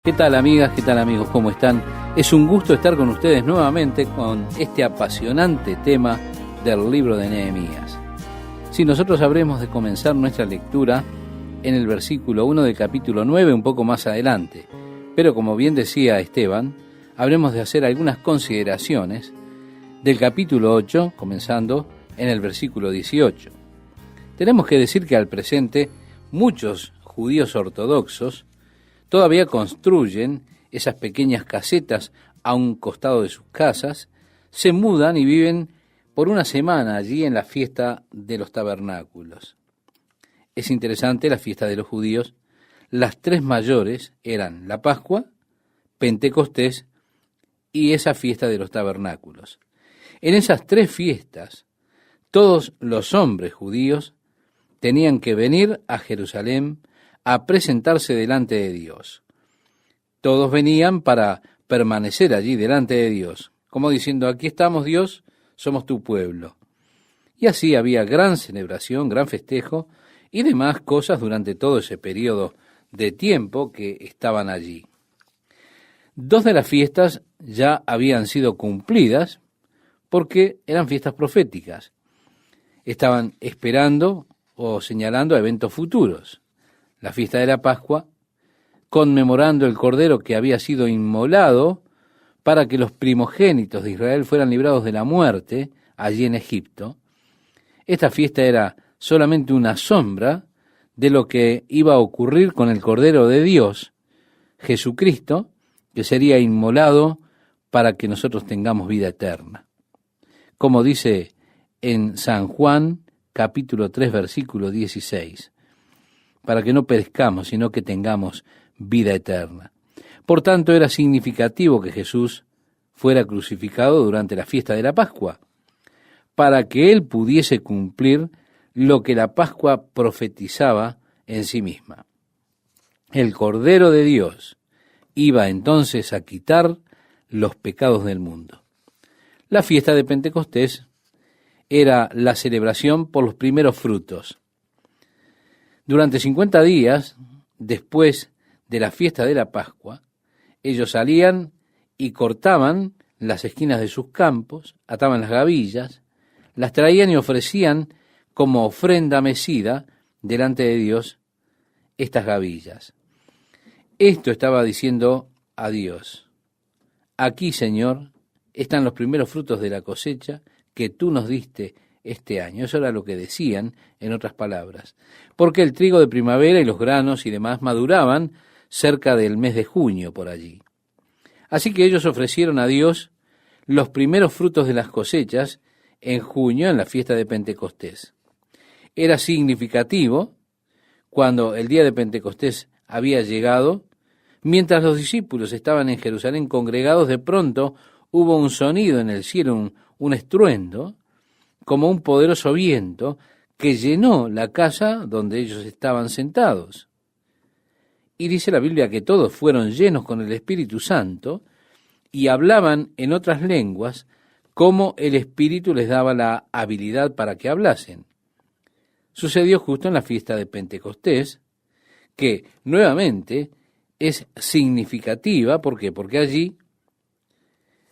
¿Qué tal amigas? ¿Qué tal amigos? ¿Cómo están? Es un gusto estar con ustedes nuevamente con este apasionante tema del libro de Nehemías. Si nosotros habremos de comenzar nuestra lectura en el versículo 1 del capítulo 9, un poco más adelante. Pero como bien decía Esteban, habremos de hacer algunas consideraciones del capítulo 8, comenzando en el versículo 18. Tenemos que decir que al presente muchos judíos ortodoxos todavía construyen esas pequeñas casetas a un costado de sus casas, se mudan y viven por una semana allí en la fiesta de los tabernáculos. Es interesante la fiesta de los judíos. Las tres mayores eran la Pascua, Pentecostés y esa fiesta de los tabernáculos. En esas tres fiestas, todos los hombres judíos tenían que venir a Jerusalén a presentarse delante de Dios. Todos venían para permanecer allí delante de Dios, como diciendo, aquí estamos Dios, somos tu pueblo. Y así había gran celebración, gran festejo y demás cosas durante todo ese periodo de tiempo que estaban allí. Dos de las fiestas ya habían sido cumplidas porque eran fiestas proféticas. Estaban esperando o señalando eventos futuros. La fiesta de la Pascua, conmemorando el cordero que había sido inmolado para que los primogénitos de Israel fueran librados de la muerte allí en Egipto. Esta fiesta era solamente una sombra de lo que iba a ocurrir con el Cordero de Dios, Jesucristo, que sería inmolado para que nosotros tengamos vida eterna. Como dice en San Juan, capítulo 3, versículo 16, para que no perezcamos, sino que tengamos vida eterna. Por tanto, era significativo que Jesús fuera crucificado durante la fiesta de la Pascua, para que Él pudiese cumplir lo que la Pascua profetizaba en sí misma. El Cordero de Dios iba entonces a quitar los pecados del mundo. La fiesta de Pentecostés era la celebración por los primeros frutos. Durante 50 días, después de la fiesta de la Pascua, ellos salían y cortaban las esquinas de sus campos, ataban las gavillas, las traían y ofrecían como ofrenda mecida delante de Dios estas gavillas. Esto estaba diciendo a Dios, aquí, Señor, están los primeros frutos de la cosecha que tú nos diste este año. Eso era lo que decían, en otras palabras. Porque el trigo de primavera y los granos y demás maduraban cerca del mes de junio por allí. Así que ellos ofrecieron a Dios los primeros frutos de las cosechas en junio, en la fiesta de Pentecostés. Era significativo cuando el día de Pentecostés había llegado, mientras los discípulos estaban en Jerusalén congregados, de pronto hubo un sonido en el cielo, un estruendo, como un poderoso viento que llenó la casa donde ellos estaban sentados. Y dice la Biblia que todos fueron llenos con el Espíritu Santo y hablaban en otras lenguas como el Espíritu les daba la habilidad para que hablasen. Sucedió justo en la fiesta de Pentecostés, que nuevamente es significativa. ¿Por qué? Porque allí,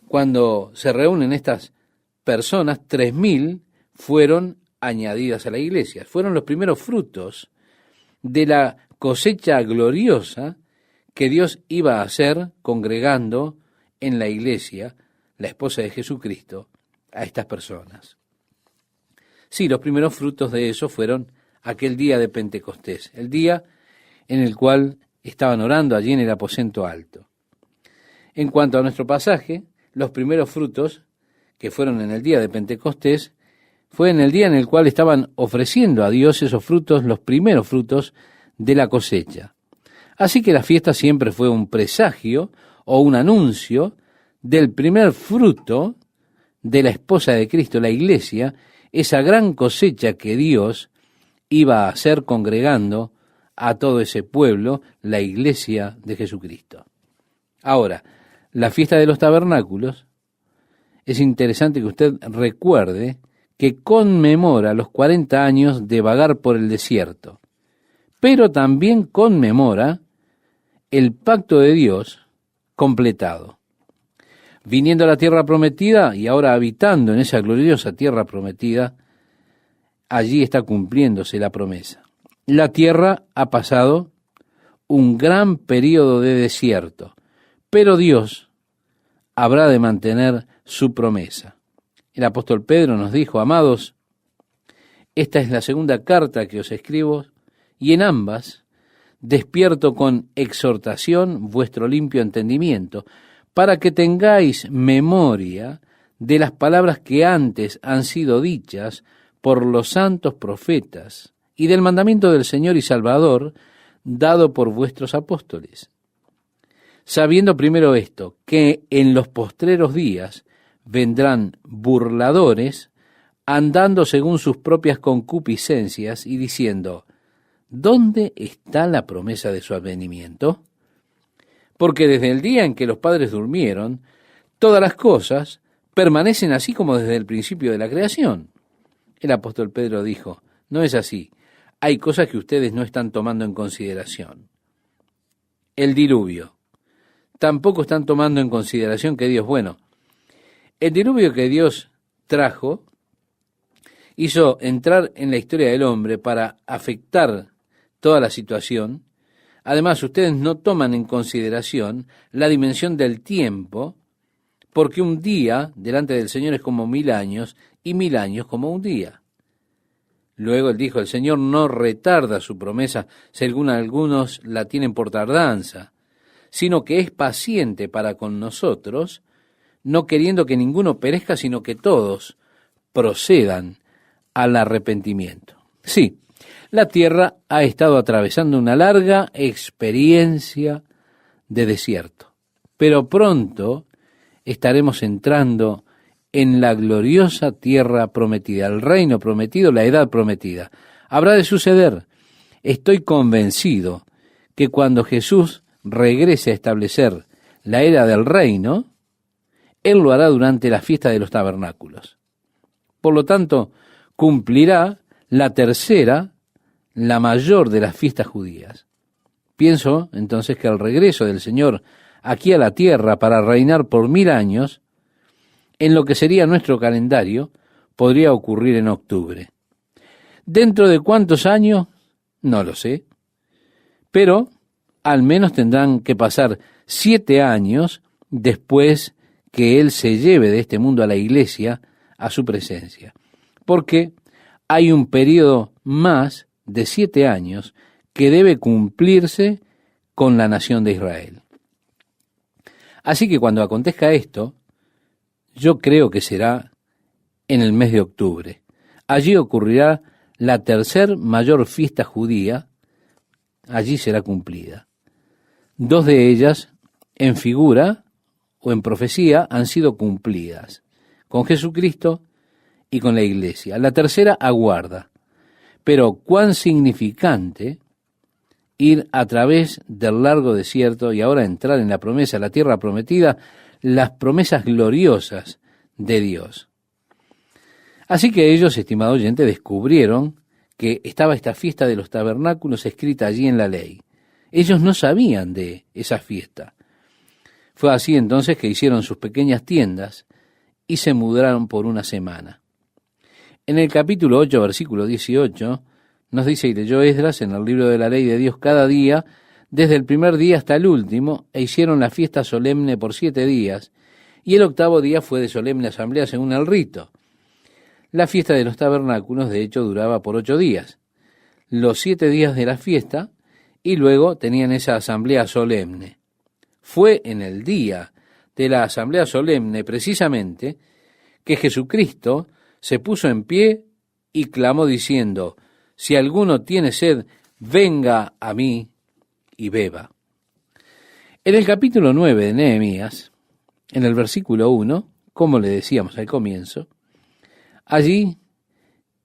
cuando se reúnen estas personas, 3.000 fueron añadidas a la iglesia. Fueron los primeros frutos de la cosecha gloriosa que Dios iba a hacer congregando en la iglesia, la esposa de Jesucristo, a estas personas. Sí, los primeros frutos de eso fueron aquel día de Pentecostés, el día en el cual estaban orando allí en el aposento alto. En cuanto a nuestro pasaje, los primeros frutos que fueron en el día de Pentecostés, fue en el día en el cual estaban ofreciendo a Dios esos frutos, los primeros frutos de la cosecha. Así que la fiesta siempre fue un presagio o un anuncio del primer fruto de la esposa de Cristo, la iglesia, esa gran cosecha que Dios iba a hacer congregando a todo ese pueblo, la iglesia de Jesucristo. Ahora, la fiesta de los tabernáculos, es interesante que usted recuerde que conmemora los 40 años de vagar por el desierto, pero también conmemora el pacto de Dios completado. Viniendo a la tierra prometida y ahora habitando en esa gloriosa tierra prometida, allí está cumpliéndose la promesa. La tierra ha pasado un gran período de desierto, pero Dios habrá de mantener su promesa. El apóstol Pedro nos dijo: amados, esta es la segunda carta que os escribo, y en ambas despierto con exhortación vuestro limpio entendimiento, para que tengáis memoria de las palabras que antes han sido dichas por los santos profetas, y del mandamiento del Señor y Salvador, dado por vuestros apóstoles. Sabiendo primero esto, que en los postreros días vendrán burladores, andando según sus propias concupiscencias, y diciendo: ¿dónde está la promesa de su advenimiento? Porque desde el día en que los padres durmieron, todas las cosas permanecen así como desde el principio de la creación. El apóstol Pedro dijo: no es así. Hay cosas que ustedes no están tomando en consideración. El diluvio. Tampoco están tomando en consideración que Dios, el diluvio que Dios trajo hizo entrar en la historia del hombre para afectar toda la situación. Además, ustedes no toman en consideración la dimensión del tiempo, porque un día delante del Señor es como 1000 años, y 1000 años como un día. Luego él dijo: el Señor no retarda su promesa, según algunos la tienen por tardanza, sino que es paciente para con nosotros, no queriendo que ninguno perezca, sino que todos procedan al arrepentimiento. Sí, la tierra ha estado atravesando una larga experiencia de desierto, pero pronto estaremos entrando en la gloriosa tierra prometida, el reino prometido, la edad prometida. Habrá de suceder. Estoy convencido que cuando Jesús regrese a establecer la era del reino, Él lo hará durante la fiesta de los tabernáculos. Por lo tanto, cumplirá la tercera, la mayor de las fiestas judías. Pienso entonces que el regreso del Señor aquí a la tierra para reinar por 1000 años, en lo que sería nuestro calendario, podría ocurrir en octubre. ¿Dentro de cuántos años? No lo sé. Pero al menos tendrán que pasar 7 años después que Él se lleve de este mundo a la iglesia a su presencia. Porque hay un periodo más de 7 años que debe cumplirse con la nación de Israel. Así que cuando acontezca esto, yo creo que será en el mes de octubre. Allí ocurrirá la tercer mayor fiesta judía, allí será cumplida. 2 de ellas, en figura o en profecía, han sido cumplidas, con Jesucristo y con la iglesia. La tercera aguarda. Pero cuán significante ir a través del largo desierto y ahora entrar en la promesa, la tierra prometida, las promesas gloriosas de Dios. Así que ellos, estimado oyente, descubrieron que estaba esta fiesta de los tabernáculos escrita allí en la ley. Ellos no sabían de esa fiesta. Fue así entonces que hicieron sus pequeñas tiendas y se mudaron por una semana. En el capítulo 8, versículo 18, nos dice: y leyó Esdras en el libro de la ley de Dios cada día, desde el primer día hasta el último, e hicieron la fiesta solemne por 7 días, y el 8º día fue de solemne asamblea según el rito. La fiesta de los tabernáculos, de hecho, duraba por 8 días, los 7 días de la fiesta, y luego tenían esa asamblea solemne. Fue en el día de la asamblea solemne, precisamente, que Jesucristo se puso en pie y clamó diciendo: si alguno tiene sed, venga a mí y beba. En el capítulo 9 de Nehemías, en el versículo 1, como le decíamos al comienzo, allí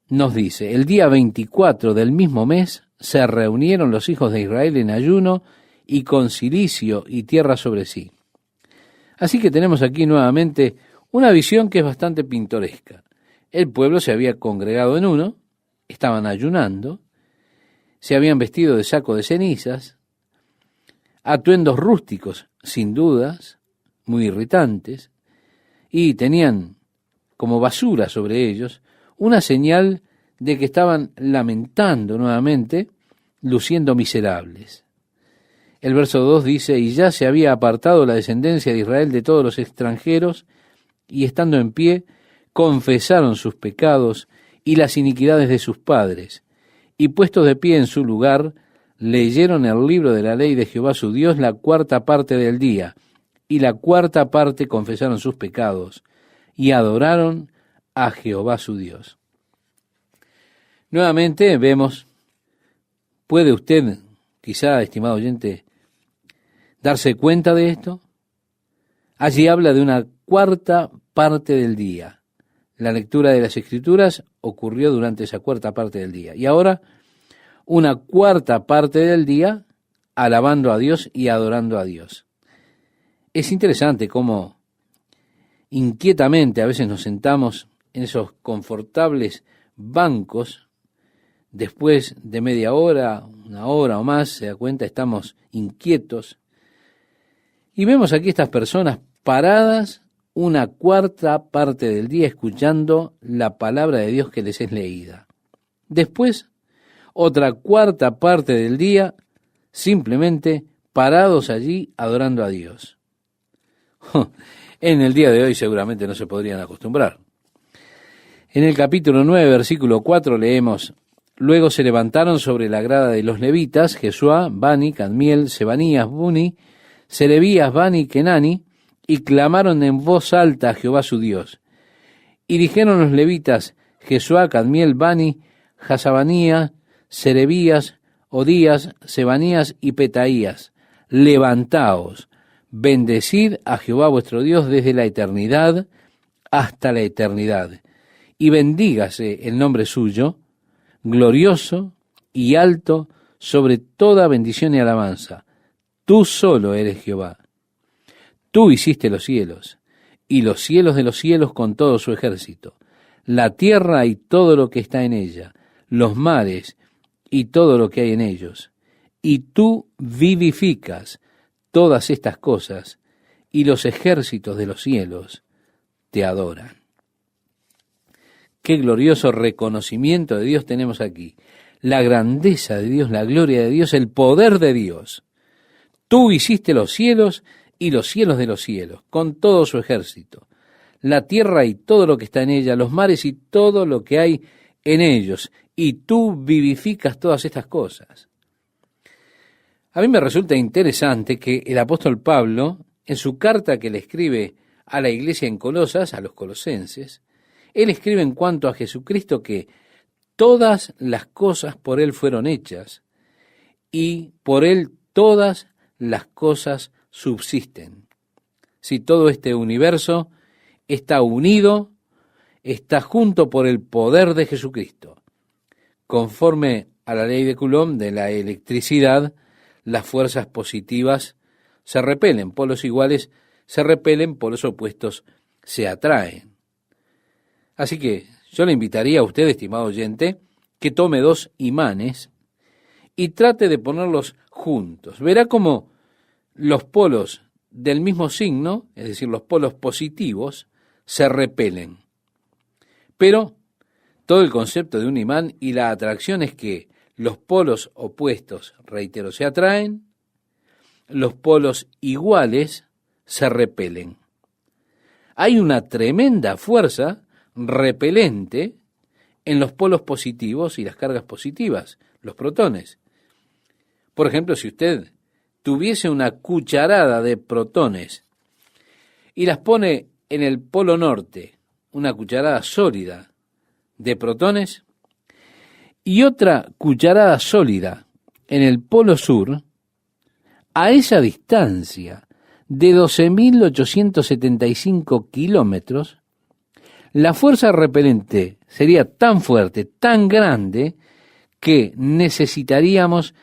nos dice: el día 24 del mismo mes se reunieron los hijos de Israel en ayuno y con cilicio y tierra sobre sí. Así que tenemos aquí nuevamente una visión que es bastante pintoresca. El pueblo se había congregado en uno, estaban ayunando, se habían vestido de saco de cenizas, atuendos rústicos, sin dudas, muy irritantes, y tenían como basura sobre ellos una señal de que estaban lamentando nuevamente, luciendo miserables. El verso 2 dice, y ya se había apartado la descendencia de Israel de todos los extranjeros, y estando en pie, confesaron sus pecados y las iniquidades de sus padres, y puestos de pie en su lugar, leyeron el libro de la ley de Jehová su Dios la cuarta parte del día, y la cuarta parte confesaron sus pecados, y adoraron a Jehová su Dios. Nuevamente vemos, ¿puede usted, quizá, estimado oyente, darse cuenta de esto? Allí habla de una cuarta parte del día. La lectura de las Escrituras ocurrió durante esa cuarta parte del día. Y ahora, una cuarta parte del día alabando a Dios y adorando a Dios. Es interesante cómo inquietamente a veces nos sentamos en esos confortables bancos. Después de media hora, una hora o más, se da cuenta, estamos inquietos. Y vemos aquí estas personas paradas una cuarta parte del día escuchando la palabra de Dios que les es leída. Después, otra cuarta parte del día simplemente parados allí adorando a Dios. En el día de hoy seguramente no se podrían acostumbrar. En el capítulo 9, versículo 4 leemos, luego se levantaron sobre la grada de los levitas, Jesuá, Bani, Cadmiel, Sebanías, Buni, Serebías, Bani, Kenani, y clamaron en voz alta a Jehová su Dios. Y dijeron los levitas, Jesuá, Cadmiel, Bani, Jasabanía, Serebías, Odías, Sebanías y Petaías, levantaos, bendecid a Jehová vuestro Dios desde la eternidad hasta la eternidad, y bendígase el nombre suyo, glorioso y alto sobre toda bendición y alabanza. Tú solo eres Jehová. Tú hiciste los cielos, y los cielos de los cielos con todo su ejército, la tierra y todo lo que está en ella, los mares y todo lo que hay en ellos. Y tú vivificas todas estas cosas, y los ejércitos de los cielos te adoran. Qué glorioso reconocimiento de Dios tenemos aquí. La grandeza de Dios, la gloria de Dios, el poder de Dios. Tú hiciste los cielos y los cielos de los cielos, con todo su ejército, la tierra y todo lo que está en ella, los mares y todo lo que hay en ellos, y tú vivificas todas estas cosas. A mí me resulta interesante que el apóstol Pablo, en su carta que le escribe a la iglesia en Colosas, a los colosenses, él escribe en cuanto a Jesucristo que todas las cosas por él fueron hechas, y por él todas las cosas subsisten. Si todo este universo está unido, está junto por el poder de Jesucristo. Conforme a la ley de Coulomb de la electricidad, las fuerzas positivas se repelen, polos iguales se repelen, polos opuestos se atraen. Así que yo le invitaría a usted, estimado oyente, que tome dos imanes y trate de ponerlos juntos. Verá cómo los polos del mismo signo, es decir, los polos positivos, se repelen. Pero todo el concepto de un imán y la atracción es que los polos opuestos, reitero, se atraen, los polos iguales se repelen. Hay una tremenda fuerza repelente en los polos positivos y las cargas positivas, los protones. Por ejemplo, si usted tuviese una cucharada de protones y las pone en el polo norte, una cucharada sólida de protones, y otra cucharada sólida en el polo sur, a esa distancia de 12.875 kilómetros, la fuerza repelente sería tan fuerte, tan grande, que necesitaríamos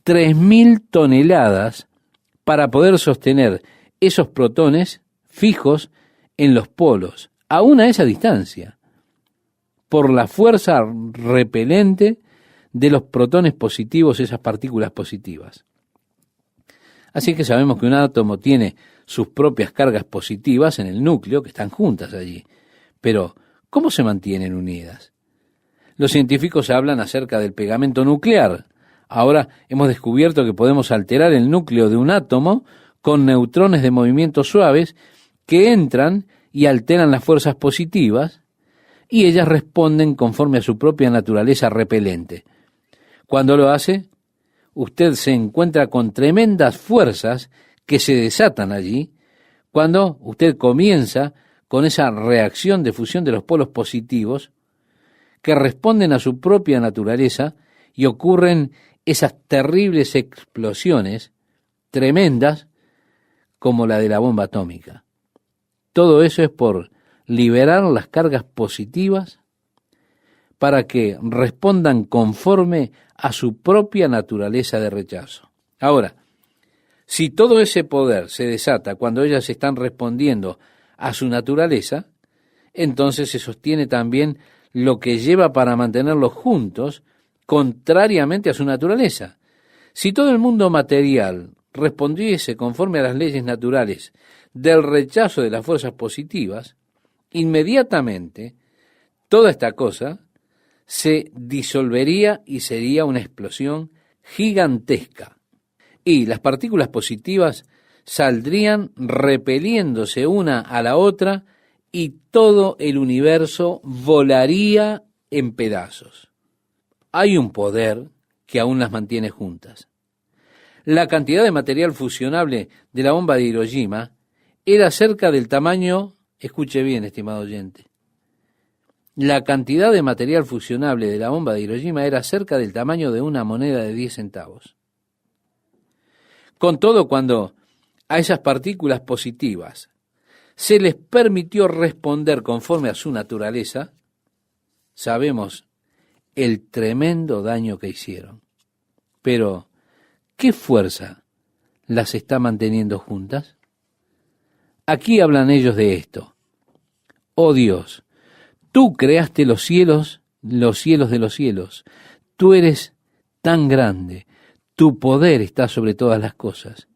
3.000 toneladas para poder sostener esos protones fijos en los polos, aún a esa distancia, por la fuerza repelente de los protones positivos, esas partículas positivas. Así que sabemos que un átomo tiene sus propias cargas positivas en el núcleo, que están juntas allí. Pero, ¿cómo se mantienen unidas? Los científicos hablan acerca del pegamento nuclear. Ahora hemos descubierto que podemos alterar el núcleo de un átomo con neutrones de movimientos suaves que entran y alteran las fuerzas positivas, y ellas responden conforme a su propia naturaleza repelente. Cuando lo hace, usted se encuentra con tremendas fuerzas que se desatan allí cuando usted comienza con esa reacción de fusión de los polos positivos que responden a su propia naturaleza, y ocurren esas terribles explosiones tremendas como la de la bomba atómica. Todo eso es por liberar las cargas positivas para que respondan conforme a su propia naturaleza de rechazo. Ahora, si todo ese poder se desata cuando ellas están respondiendo a su naturaleza, entonces se sostiene también lo que lleva para mantenerlos juntos contrariamente a su naturaleza. Si todo el mundo material respondiese conforme a las leyes naturales del rechazo de las fuerzas positivas, inmediatamente toda esta cosa se disolvería y sería una explosión gigantesca. Y las partículas positivas saldrían repeliéndose una a la otra y todo el universo volaría en pedazos. Hay un poder que aún las mantiene juntas. La cantidad de material fusionable de la bomba de Hiroshima era cerca del tamaño, escuche bien, estimado oyente, la cantidad de material fusionable de la bomba de Hiroshima era cerca del tamaño de una moneda de 10 centavos. Con todo, cuando a esas partículas positivas se les permitió responder conforme a su naturaleza, sabemos el tremendo daño que hicieron. Pero, ¿qué fuerza las está manteniendo juntas? Aquí hablan ellos de esto. Oh Dios, tú creaste los cielos de los cielos. Tú eres tan grande, tu poder está sobre todas las cosas.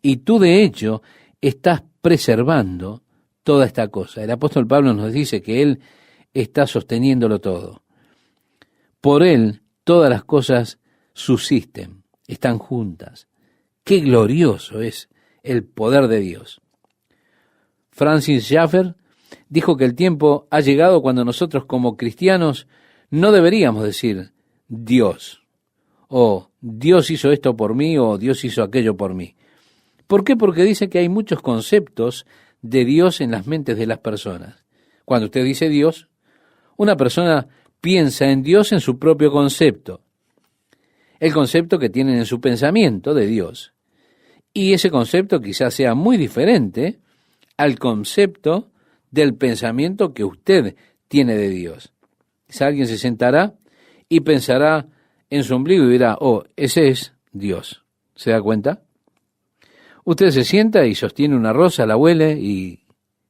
Y tú, de hecho, estás preservando toda esta cosa. El apóstol Pablo nos dice que él está sosteniéndolo todo. Por él, todas las cosas subsisten, están juntas. ¡Qué glorioso es el poder de Dios! Francis Schaeffer dijo que el tiempo ha llegado cuando nosotros como cristianos no deberíamos decir Dios, o Dios hizo esto por mí, o Dios hizo aquello por mí. ¿Por qué? Porque dice que hay muchos conceptos de Dios en las mentes de las personas. Cuando usted dice Dios, una persona piensa en Dios en su propio concepto, el concepto que tienen en su pensamiento de Dios. Y ese concepto quizás sea muy diferente al concepto del pensamiento que usted tiene de Dios. Si alguien se sentará y pensará en su ombligo y dirá, oh, ese es Dios. ¿Se da cuenta? Usted se sienta y sostiene una rosa, la huele y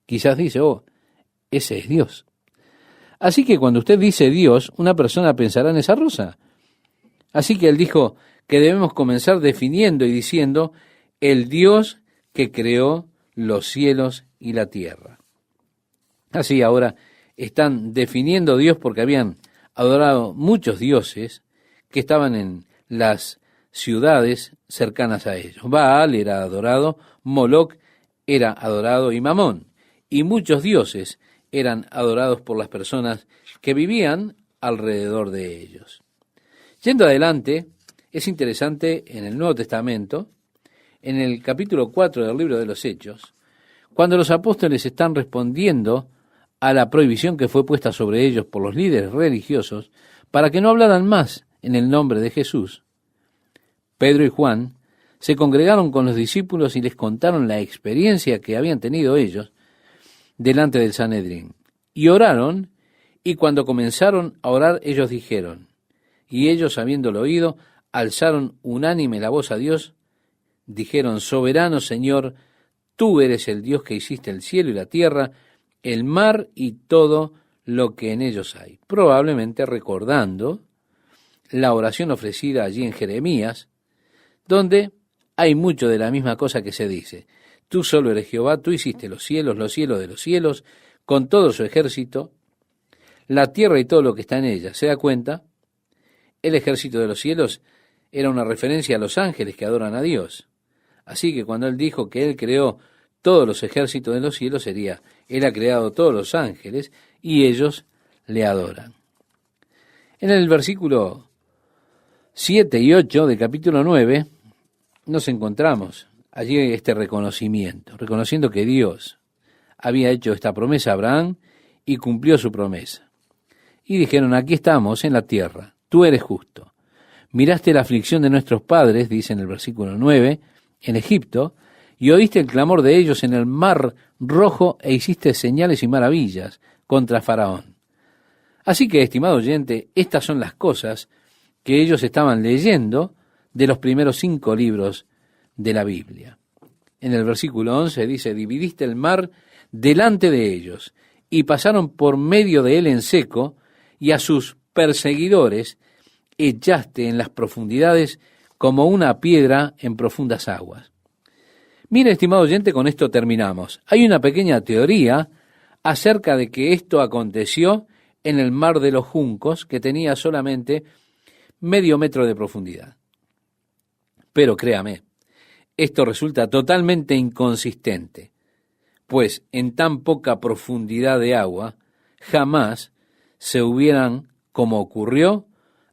quizás dice, oh, ese es Dios. Así que cuando usted dice Dios, una persona pensará en esa rosa. Así que él dijo que debemos comenzar definiendo y diciendo el Dios que creó los cielos y la tierra. Así ahora están definiendo Dios porque habían adorado muchos dioses que estaban en las ciudades cercanas a ellos. Baal era adorado, Moloc era adorado y Mamón. Y muchos dioses eran adorados por las personas que vivían alrededor de ellos. Yendo adelante, es interesante en el Nuevo Testamento, en el capítulo 4 del libro de los Hechos, cuando los apóstoles están respondiendo a la prohibición que fue puesta sobre ellos por los líderes religiosos para que no hablaran más en el nombre de Jesús. Pedro y Juan se congregaron con los discípulos y les contaron la experiencia que habían tenido ellos delante del Sanedrín. Y oraron, y cuando comenzaron a orar, ellos dijeron, y ellos, habiéndolo oído, alzaron unánime la voz a Dios, dijeron, soberano Señor, tú eres el Dios que hiciste el cielo y la tierra, el mar y todo lo que en ellos hay. Probablemente recordando la oración ofrecida allí en Jeremías, donde hay mucho de la misma cosa que se dice. Tú solo eres Jehová, tú hiciste los cielos de los cielos, con todo su ejército, la tierra y todo lo que está en ella. ¿Se da cuenta? El ejército de los cielos era una referencia a los ángeles que adoran a Dios. Así que cuando él dijo que él creó todos los ejércitos de los cielos, sería, él ha creado todos los ángeles y ellos le adoran. En el versículo 7 y 8 del capítulo 9 nos encontramos allí este reconocimiento, reconociendo que Dios había hecho esta promesa a Abraham y cumplió su promesa. Y dijeron, aquí estamos en la tierra, tú eres justo. Miraste la aflicción de nuestros padres, dice en el versículo 9, en Egipto, y oíste el clamor de ellos en el mar rojo e hiciste señales y maravillas contra Faraón. Así que, estimado oyente, estas son las cosas que ellos estaban leyendo de los primeros 5 libros de la Biblia. En el versículo 11 dice, dividiste el mar delante de ellos y pasaron por medio de él en seco y a sus perseguidores echaste en las profundidades como una piedra en profundas aguas. Mire, estimado oyente, con esto terminamos. Hay una pequeña teoría acerca de que esto aconteció en el mar de los juncos, que tenía solamente medio metro de profundidad. Pero créame, esto resulta totalmente inconsistente, pues en tan poca profundidad de agua jamás se hubieran, como ocurrió,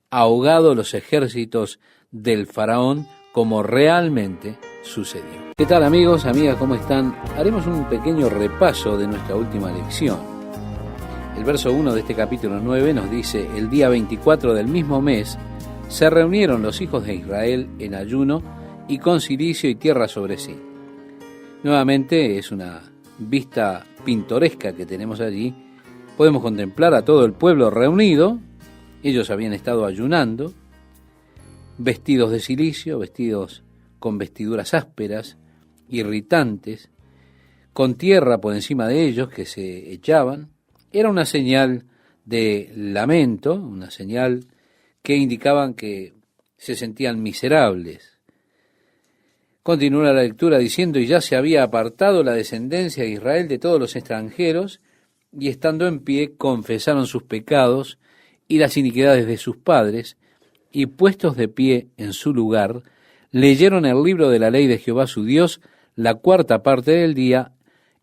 ahogado los ejércitos del faraón como realmente sucedió. ¿Qué tal, amigos, amigas? ¿Cómo están? Haremos un pequeño repaso de nuestra última lección. El verso 1 de este capítulo 9 nos dice, el día 24 del mismo mes se reunieron los hijos de Israel en ayuno y con cilicio y tierra sobre sí. Nuevamente es una vista pintoresca que tenemos allí. Podemos contemplar a todo el pueblo reunido. Ellos habían estado ayunando, vestidos de cilicio, vestidos con vestiduras ásperas, irritantes, con tierra por encima de ellos que se echaban. Era una señal de lamento, una señal que indicaban que se sentían miserables. Continúa la lectura diciendo, y ya se había apartado la descendencia de Israel de todos los extranjeros, y estando en pie confesaron sus pecados y las iniquidades de sus padres, y puestos de pie en su lugar, leyeron el libro de la ley de Jehová su Dios, la 4ª parte del día,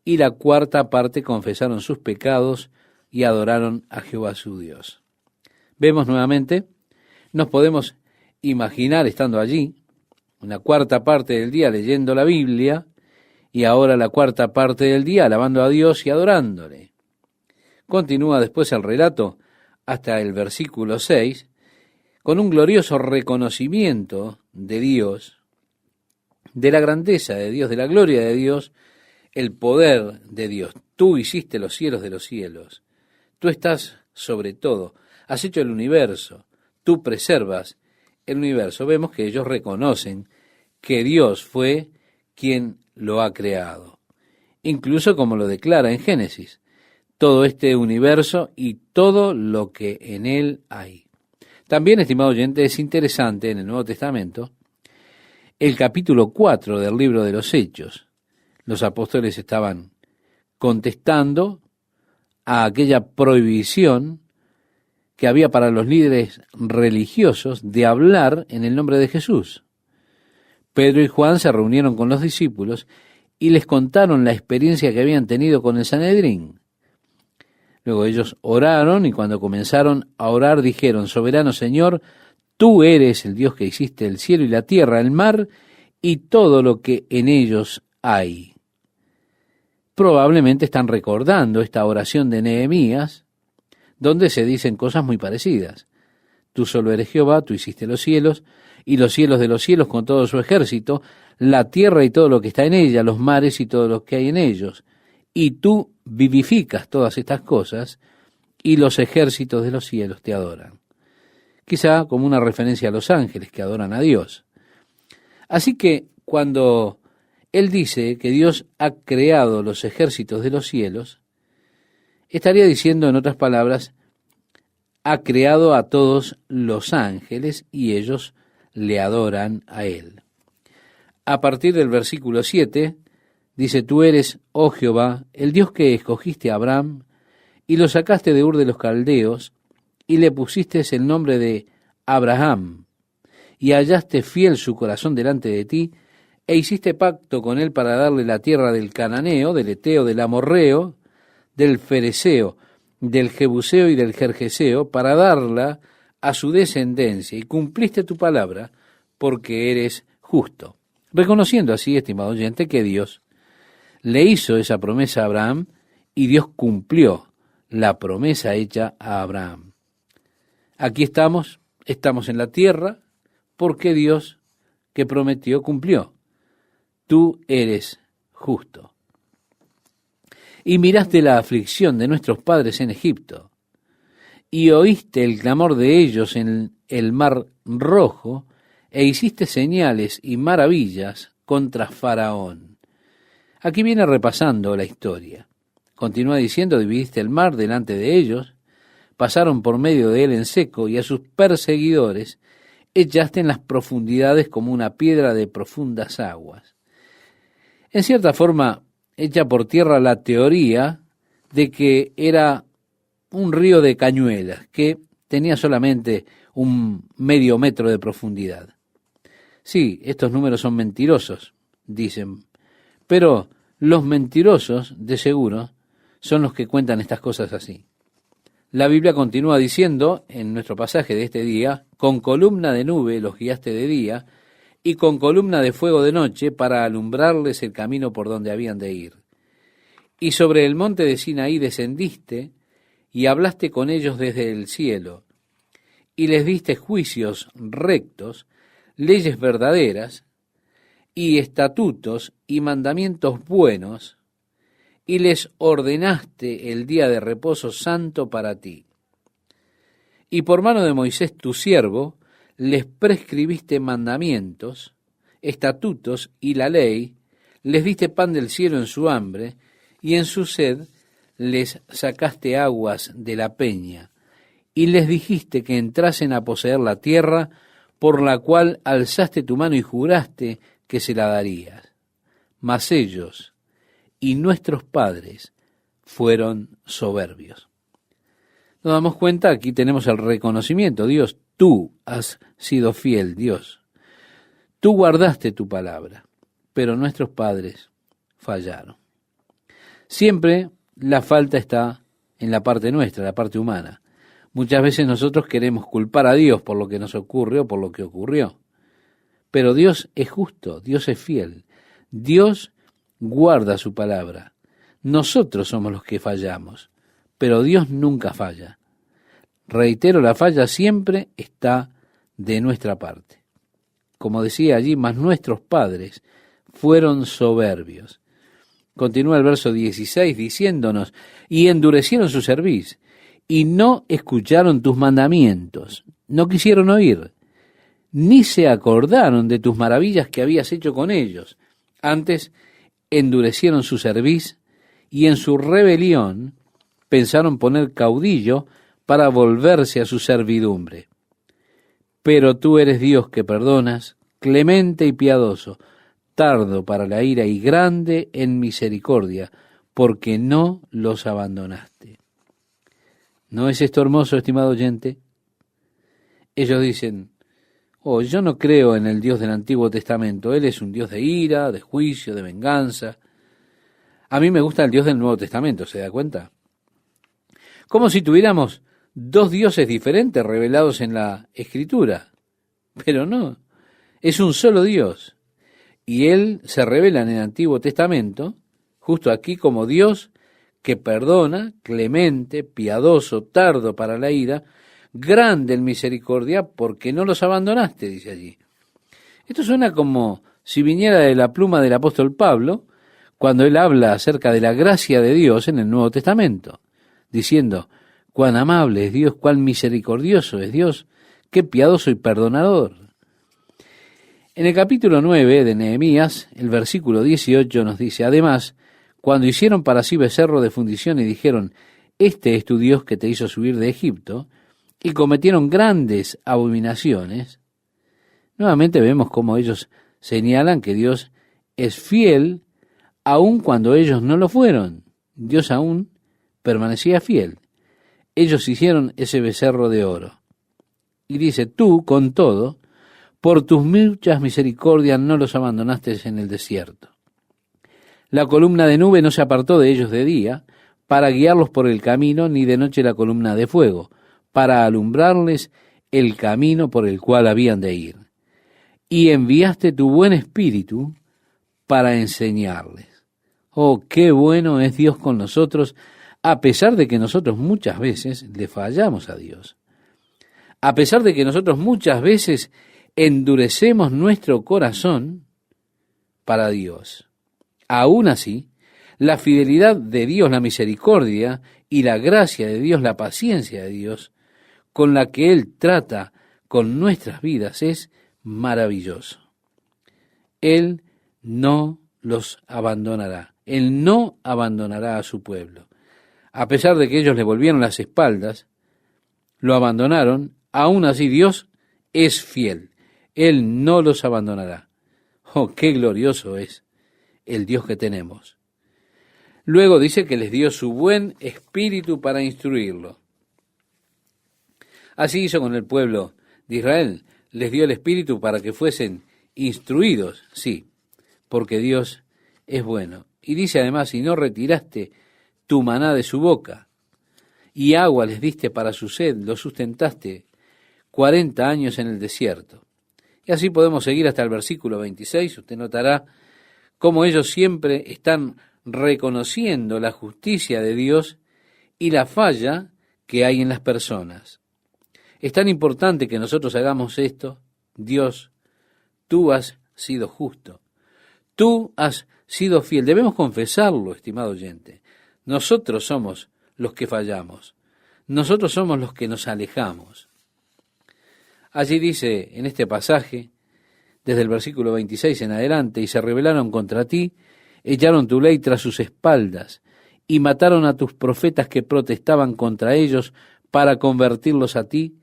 y la 4ª parte confesaron sus pecados y adoraron a Jehová su Dios. Vemos nuevamente, nos podemos imaginar estando allí, una 4ª parte del día leyendo la Biblia, y ahora la 4ª parte del día alabando a Dios y adorándole. Continúa después el relato hasta el versículo 6, con un glorioso reconocimiento de Dios, de la grandeza de Dios, de la gloria de Dios, el poder de Dios. Tú hiciste los cielos de los cielos, tú estás sobre todo, has hecho el universo, tú preservas el universo. Vemos que ellos reconocen que Dios fue quien lo ha creado, incluso como lo declara en Génesis, todo este universo y todo lo que en él hay. También, estimado oyente, es interesante en el Nuevo Testamento el capítulo 4 del libro de los Hechos. Los apóstoles estaban contestando a aquella prohibición que había para los líderes religiosos de hablar en el nombre de Jesús. Pedro y Juan se reunieron con los discípulos y les contaron la experiencia que habían tenido con el Sanedrín. Luego ellos oraron y cuando comenzaron a orar dijeron, soberano Señor, tú eres el Dios que hiciste el cielo y la tierra, el mar y todo lo que en ellos hay. Probablemente están recordando esta oración de Nehemías, donde se dicen cosas muy parecidas. Tú solo eres Jehová, tú hiciste los cielos y los cielos de los cielos con todo su ejército, la tierra y todo lo que está en ella, los mares y todo lo que hay en ellos. Y tú vivificas todas estas cosas y los ejércitos de los cielos te adoran. Quizá como una referencia a los ángeles que adoran a Dios. Así que cuando él dice que Dios ha creado los ejércitos de los cielos, estaría diciendo, en otras palabras, ha creado a todos los ángeles y ellos le adoran a él. a partir del versículo 7, dice, tú eres, oh Jehová, el Dios que escogiste a Abraham, y lo sacaste de Ur de los Caldeos, y le pusiste el nombre de Abraham, y hallaste fiel su corazón delante de ti, e hiciste pacto con él para darle la tierra del Cananeo, del Eteo, del Amorreo, del Fereseo, del Jebuseo y del Gergeseo, para darla a su descendencia, y cumpliste tu palabra, porque eres justo. Reconociendo así, estimado oyente, que Dios le hizo esa promesa a Abraham, y Dios cumplió la promesa hecha a Abraham. Aquí estamos en la tierra, porque Dios que prometió cumplió. Tú eres justo. Y miraste la aflicción de nuestros padres en Egipto, y oíste el clamor de ellos en el mar rojo, e hiciste señales y maravillas contra Faraón. Aquí viene repasando la historia. Continúa diciendo, dividiste el mar delante de ellos, pasaron por medio de él en seco, y a sus perseguidores echaste en las profundidades como una piedra de profundas aguas. En cierta forma, echa por tierra la teoría de que era un río de cañuelas, que tenía solamente un medio metro de profundidad. Sí, estos números son mentirosos, dicen, pero los mentirosos, de seguro, son los que cuentan estas cosas así. La Biblia continúa diciendo, en nuestro pasaje de este día, con columna de nube los guiaste de día, y con columna de fuego de noche, para alumbrarles el camino por donde habían de ir. Y sobre el monte de Sinaí descendiste, y hablaste con ellos desde el cielo, y les diste juicios rectos, leyes verdaderas, y estatutos y mandamientos buenos, y les ordenaste el día de reposo santo para ti. Y por mano de Moisés tu siervo, les prescribiste mandamientos, estatutos y la ley, les diste pan del cielo en su hambre, y en su sed les sacaste aguas de la peña, y les dijiste que entrasen a poseer la tierra, por la cual alzaste tu mano y juraste que se la darías. Mas ellos y nuestros padres fueron soberbios. Nos damos cuenta, aquí tenemos el reconocimiento. Dios, tú has sido fiel, Dios. Tú guardaste tu palabra, pero nuestros padres fallaron. Siempre la falta está en la parte nuestra, la parte humana. Muchas veces nosotros queremos culpar a Dios por lo que nos ocurre o por lo que ocurrió. Pero Dios es justo, Dios es fiel. Dios guarda su palabra. Nosotros somos los que fallamos, pero Dios nunca falla. Reitero, la falla siempre está de nuestra parte. Como decía allí, mas nuestros padres fueron soberbios. Continúa el verso 16 diciéndonos, y endurecieron su cerviz, y no escucharon tus mandamientos, no quisieron oír, ni se acordaron de tus maravillas que habías hecho con ellos. Antes endurecieron su cerviz, y en su rebelión pensaron poner caudillo para volverse a su servidumbre. Pero tú eres Dios que perdonas, clemente y piadoso, tardo para la ira y grande en misericordia, porque no los abandonaste. ¿No es esto hermoso, estimado oyente? Ellos dicen, oh, yo no creo en el Dios del Antiguo Testamento, Él es un Dios de ira, de juicio, de venganza. A mí me gusta el Dios del Nuevo Testamento, ¿se da cuenta? Como si tuviéramos dos dioses diferentes revelados en la Escritura. Pero no, es un solo Dios. Y Él se revela en el Antiguo Testamento, justo aquí como Dios que perdona, clemente, piadoso, tardo para la ira, grande en misericordia, porque no los abandonaste, dice allí. Esto suena como si viniera de la pluma del apóstol Pablo, cuando él habla acerca de la gracia de Dios en el Nuevo Testamento, diciendo, cuán amable es Dios, cuán misericordioso es Dios, qué piadoso y perdonador. En el capítulo 9 de Nehemías, el versículo 18 nos dice, además, cuando hicieron para sí becerro de fundición y dijeron, este es tu Dios que te hizo subir de Egipto, y cometieron grandes abominaciones, nuevamente vemos cómo ellos señalan que Dios es fiel aun cuando ellos no lo fueron. Dios aún permanecía fiel. Ellos hicieron ese becerro de oro. Y dice, tú, con todo, por tus muchas misericordias no los abandonaste en el desierto. La columna de nube no se apartó de ellos de día, para guiarlos por el camino, ni de noche la columna de fuego, para alumbrarles el camino por el cual habían de ir. Y enviaste tu buen espíritu para enseñarles. Oh, qué bueno es Dios con nosotros, a pesar de que nosotros muchas veces le fallamos a Dios. A pesar de que nosotros muchas veces endurecemos nuestro corazón para Dios. Aún así, la fidelidad de Dios, la misericordia y la gracia de Dios, la paciencia de Dios, con la que Él trata con nuestras vidas es maravilloso. Él no los abandonará. Él no abandonará a su pueblo. A pesar de que ellos le volvieron las espaldas, lo abandonaron, aún así Dios es fiel. Él no los abandonará. Oh, qué glorioso es el Dios que tenemos. Luego dice que les dio su buen espíritu para instruirlo. Así hizo con el pueblo de Israel. Les dio el espíritu para que fuesen instruidos, sí, porque Dios es bueno. Y dice además, y no retiraste tu maná de su boca, y agua les diste para su sed, lo sustentaste 40 años en el desierto. Y así podemos seguir hasta el versículo 26. Usted notará cómo ellos siempre están reconociendo la justicia de Dios y la falla que hay en las personas. Es tan importante que nosotros hagamos esto. Dios, tú has sido justo. Tú has sido fiel. Debemos confesarlo, estimado oyente. Nosotros somos los que fallamos. Nosotros somos los que nos alejamos. Allí dice en este pasaje, desde el versículo 26 en adelante, y se rebelaron contra ti, echaron tu ley tras sus espaldas, y mataron a tus profetas que protestaban contra ellos para convertirlos a ti,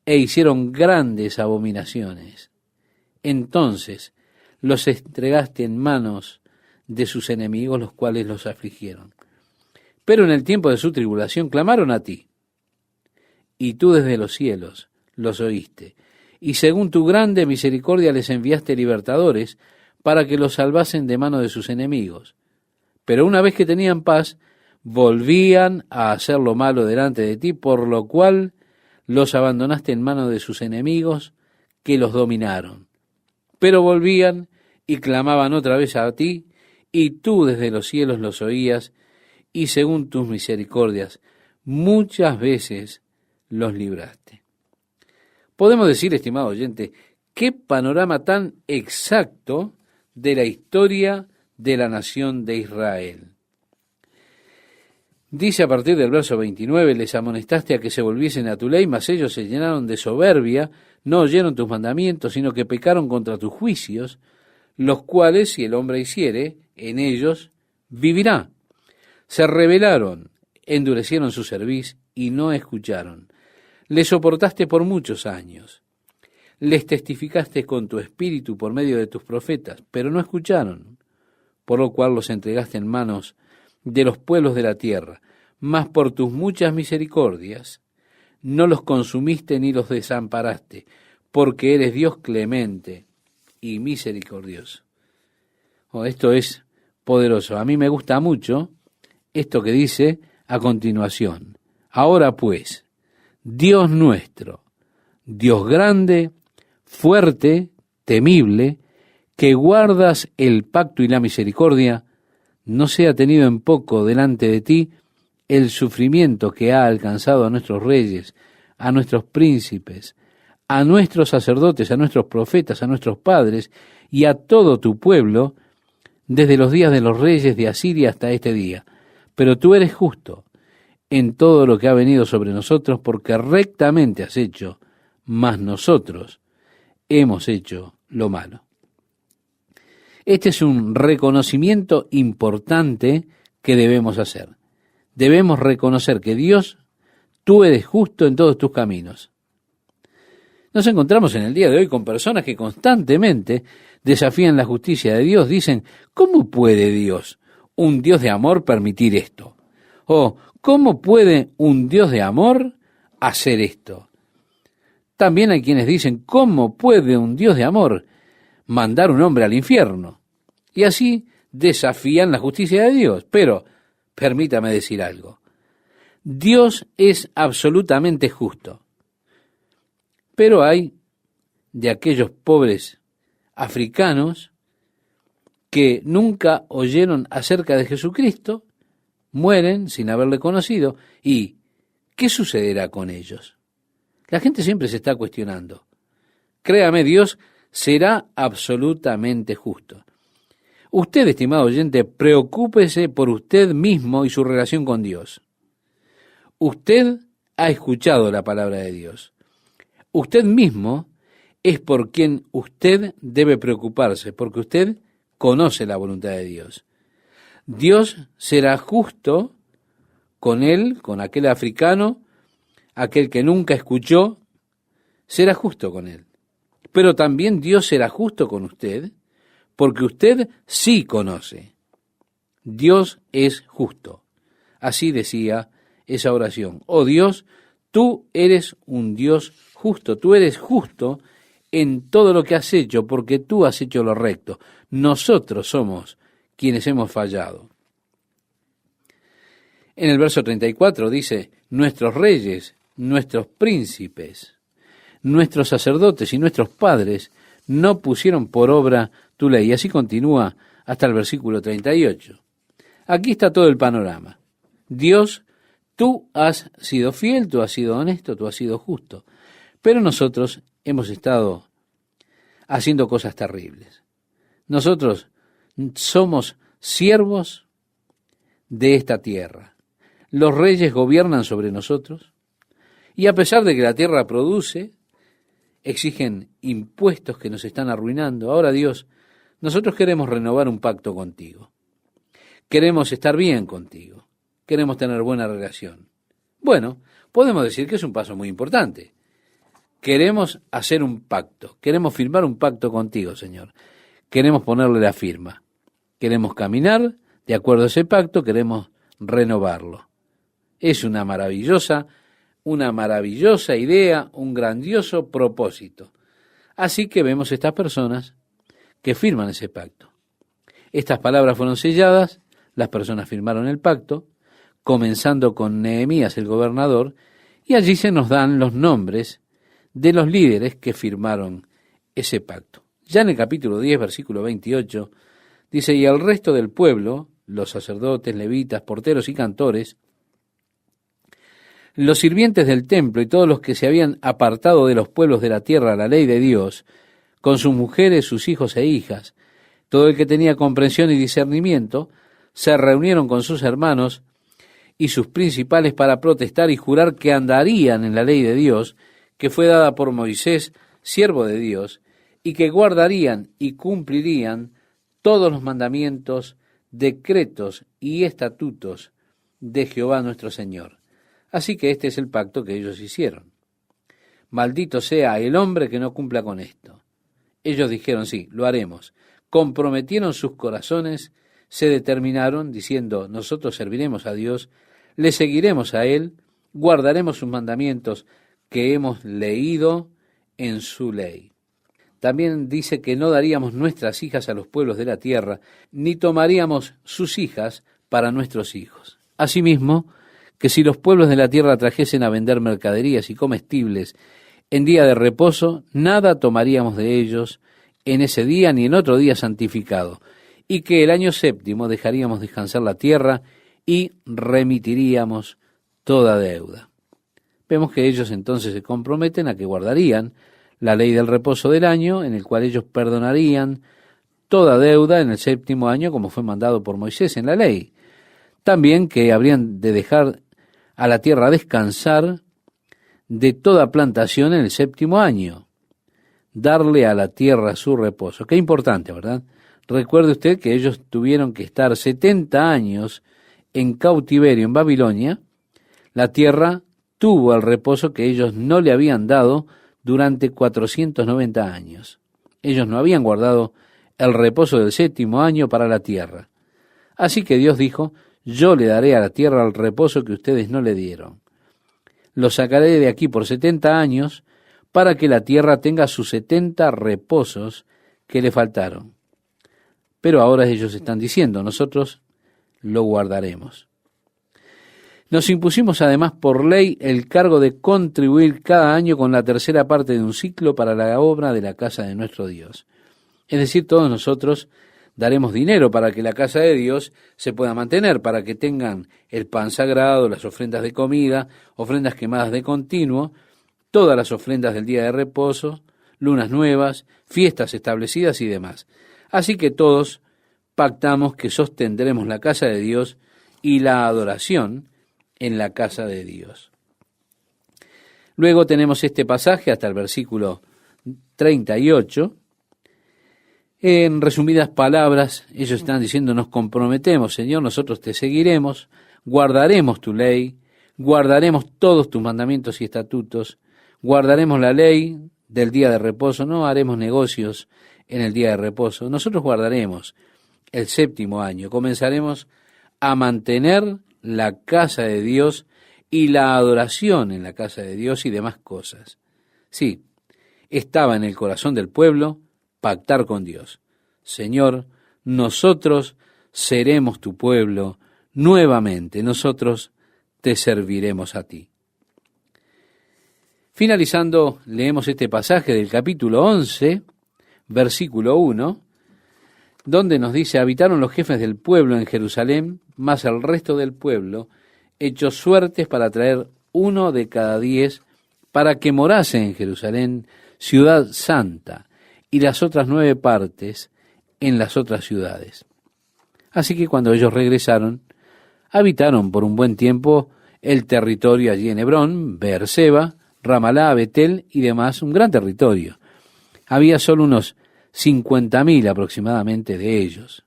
e hicieron grandes abominaciones. Entonces los entregaste en manos de sus enemigos, los cuales los afligieron. Pero en el tiempo de su tribulación clamaron a ti, y tú desde los cielos los oíste, y según tu grande misericordia les enviaste libertadores para que los salvasen de mano de sus enemigos. Pero una vez que tenían paz, volvían a hacer lo malo delante de ti, por lo cual los abandonaste en manos de sus enemigos, que los dominaron. Pero volvían y clamaban otra vez a ti, y tú desde los cielos los oías, y según tus misericordias muchas veces los libraste. Podemos decir, estimado oyente, qué panorama tan exacto de la historia de la nación de Israel. Dice a partir del verso 29, les amonestaste a que se volviesen a tu ley, mas ellos se llenaron de soberbia, no oyeron tus mandamientos, sino que pecaron contra tus juicios, los cuales, si el hombre hiciere, en ellos vivirá. Se rebelaron, endurecieron su cerviz y no escucharon. Les soportaste por muchos años. Les testificaste con tu espíritu por medio de tus profetas, pero no escucharon, por lo cual los entregaste en manos de los pueblos de la tierra. Mas por tus muchas misericordias no los consumiste ni los desamparaste, porque eres Dios clemente y misericordioso. Oh, esto es poderoso. A mí me gusta mucho esto que dice a continuación. Ahora pues, Dios nuestro, Dios grande, fuerte, temible, que guardas el pacto y la misericordia, no sea tenido en poco delante de ti el sufrimiento que ha alcanzado a nuestros reyes, a nuestros príncipes, a nuestros sacerdotes, a nuestros profetas, a nuestros padres y a todo tu pueblo, desde los días de los reyes de Asiria hasta este día. Pero tú eres justo en todo lo que ha venido sobre nosotros, porque rectamente has hecho, mas nosotros hemos hecho lo malo. Este es un reconocimiento importante que debemos hacer. Debemos reconocer que Dios, tú eres justo en todos tus caminos. Nos encontramos en el día de hoy con personas que constantemente desafían la justicia de Dios. Dicen, ¿cómo puede Dios, un Dios de amor, permitir esto? O, ¿cómo puede un Dios de amor hacer esto? También hay quienes dicen, ¿cómo puede un Dios de amor mandar un hombre al infierno? Y así desafían la justicia de Dios. Pero, permítame decir algo, Dios es absolutamente justo. Pero hay de aquellos pobres africanos que nunca oyeron acerca de Jesucristo, mueren sin haberle conocido. ¿Y qué sucederá con ellos? La gente siempre se está cuestionando. Créame, Dios será absolutamente justo. Usted, estimado oyente, preocúpese por usted mismo y su relación con Dios. Usted ha escuchado la palabra de Dios. Usted mismo es por quien usted debe preocuparse, porque usted conoce la voluntad de Dios. Dios será justo con él, con aquel africano, aquel que nunca escuchó, será justo con él. Pero también Dios será justo con usted, porque usted sí conoce. Dios es justo. Así decía esa oración. Oh Dios, tú eres un Dios justo, tú eres justo en todo lo que has hecho, porque tú has hecho lo recto. Nosotros somos quienes hemos fallado. En el verso 34 dice, nuestros reyes, nuestros príncipes, nuestros sacerdotes y nuestros padres no pusieron por obra tu ley. Y así continúa hasta el versículo 38. Aquí está todo el panorama. Dios, tú has sido fiel, tú has sido honesto, tú has sido justo. Pero nosotros hemos estado haciendo cosas terribles. Nosotros somos siervos de esta tierra. Los reyes gobiernan sobre nosotros y a pesar de que la tierra produce, exigen impuestos que nos están arruinando. Ahora, Dios, nosotros queremos renovar un pacto contigo. Queremos estar bien contigo. Queremos tener buena relación. Bueno, podemos decir que es un paso muy importante. Queremos hacer un pacto. Queremos firmar un pacto contigo, Señor. Queremos ponerle la firma. Queremos caminar de acuerdo a ese pacto. Queremos renovarlo. Es una maravillosa idea, un grandioso propósito. Así que vemos estas personas que firman ese pacto. Estas palabras fueron selladas, las personas firmaron el pacto, comenzando con Nehemías el gobernador, y allí se nos dan los nombres de los líderes que firmaron ese pacto. Ya en el capítulo 10, versículo 28, dice, y el resto del pueblo, los sacerdotes, levitas, porteros y cantores, los sirvientes del templo y todos los que se habían apartado de los pueblos de la tierra a la ley de Dios, con sus mujeres, sus hijos e hijas, todo el que tenía comprensión y discernimiento, se reunieron con sus hermanos y sus principales para protestar y jurar que andarían en la ley de Dios, que fue dada por Moisés, siervo de Dios, y que guardarían y cumplirían todos los mandamientos, decretos y estatutos de Jehová nuestro Señor. Así que este es el pacto que ellos hicieron. Maldito sea el hombre que no cumpla con esto. Ellos dijeron, sí, lo haremos. Comprometieron sus corazones, se determinaron, diciendo, nosotros serviremos a Dios, le seguiremos a Él, guardaremos sus mandamientos que hemos leído en su ley. También dice que no daríamos nuestras hijas a los pueblos de la tierra, ni tomaríamos sus hijas para nuestros hijos. Asimismo, que si los pueblos de la tierra trajesen a vender mercaderías y comestibles en día de reposo, nada tomaríamos de ellos en ese día ni en otro día santificado, y que el año séptimo dejaríamos descansar la tierra y remitiríamos toda deuda. Vemos que ellos entonces se comprometen a que guardarían la ley del reposo del año, en el cual ellos perdonarían toda deuda en el séptimo año, como fue mandado por Moisés en la ley. También que habrían de dejar a la tierra descansar de toda plantación en el séptimo año, darle a la tierra su reposo. Qué importante, ¿verdad? Recuerde usted que ellos tuvieron que estar 70 años en cautiverio en Babilonia. La tierra tuvo el reposo que ellos no le habían dado durante 490 años. Ellos no habían guardado el reposo del 7º año para la tierra. Así que Dios dijo, yo le daré a la tierra el reposo que ustedes no le dieron. Lo sacaré de aquí por 70 años para que la tierra tenga sus 70 reposos que le faltaron. Pero ahora ellos están diciendo, nosotros lo guardaremos. Nos impusimos además por ley el cargo de contribuir cada año con la tercera parte de un ciclo para la obra de la casa de nuestro Dios. Es decir, todos nosotros daremos dinero para que la casa de Dios se pueda mantener, para que tengan el pan sagrado, las ofrendas de comida, ofrendas quemadas de continuo, todas las ofrendas del día de reposo, lunas nuevas, fiestas establecidas y demás. Así que todos pactamos que sostendremos la casa de Dios y la adoración en la casa de Dios. Luego tenemos este pasaje hasta el versículo 38. En resumidas palabras, ellos están diciendo, nos comprometemos, Señor, nosotros te seguiremos, guardaremos tu ley, guardaremos todos tus mandamientos y estatutos, guardaremos la ley del día de reposo, no haremos negocios en el día de reposo, nosotros guardaremos el 7º año, comenzaremos a mantener la casa de Dios y la adoración en la casa de Dios y demás cosas. Sí, estaba en el corazón del pueblo pactar con Dios. Señor, nosotros seremos tu pueblo nuevamente, nosotros te serviremos a ti. Finalizando, leemos este pasaje del capítulo 11, versículo 1, donde nos dice, habitaron los jefes del pueblo en Jerusalén, más el resto del pueblo, hechos suertes para traer 1 de cada 10, para que morase en Jerusalén, ciudad santa, y las otras 9 partes en las otras ciudades. Así que cuando ellos regresaron, habitaron por un buen tiempo el territorio allí en Hebrón, Beerseba, Ramalá, Betel y demás, un gran territorio. Había solo unos 50.000 aproximadamente de ellos.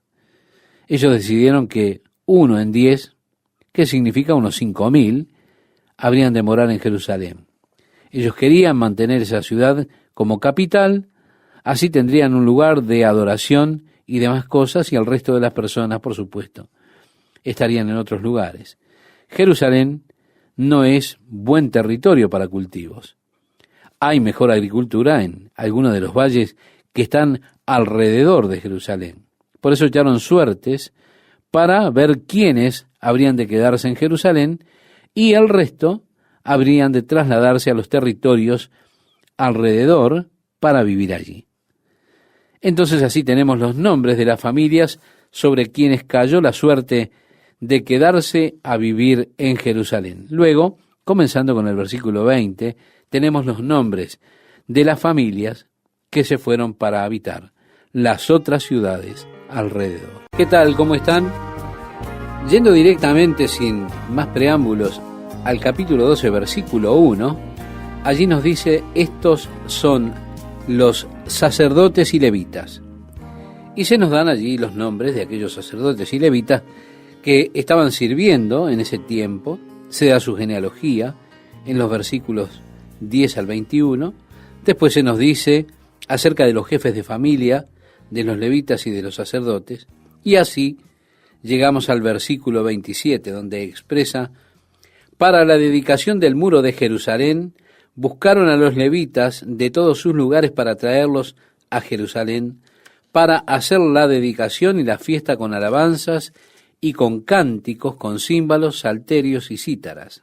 Ellos decidieron que 1 en 10, que significa unos 5.000, habrían de morar en Jerusalén. Ellos querían mantener esa ciudad como capital, así tendrían un lugar de adoración y demás cosas, y el resto de las personas, por supuesto, estarían en otros lugares. Jerusalén no es buen territorio para cultivos. Hay mejor agricultura en algunos de los valles que están alrededor de Jerusalén. Por eso echaron suertes para ver quiénes habrían de quedarse en Jerusalén y el resto habrían de trasladarse a los territorios alrededor para vivir allí. Entonces así tenemos los nombres de las familias sobre quienes cayó la suerte de quedarse a vivir en Jerusalén. Luego, comenzando con el versículo 20, tenemos los nombres de las familias que se fueron para habitar las otras ciudades alrededor. ¿Qué tal? ¿Cómo están? Yendo directamente, sin más preámbulos, al capítulo 12, versículo 1, allí nos dice, estos son los sacerdotes y levitas. Y se nos dan allí los nombres de aquellos sacerdotes y levitas que estaban sirviendo en ese tiempo, se da su genealogía en los versículos 10 al 21, después se nos dice acerca de los jefes de familia, de los levitas y de los sacerdotes, y así llegamos al versículo 27, donde expresa, para la dedicación del muro de Jerusalén, buscaron a los levitas de todos sus lugares para traerlos a Jerusalén, para hacer la dedicación y la fiesta con alabanzas y con cánticos, con címbalos, salterios y cítaras.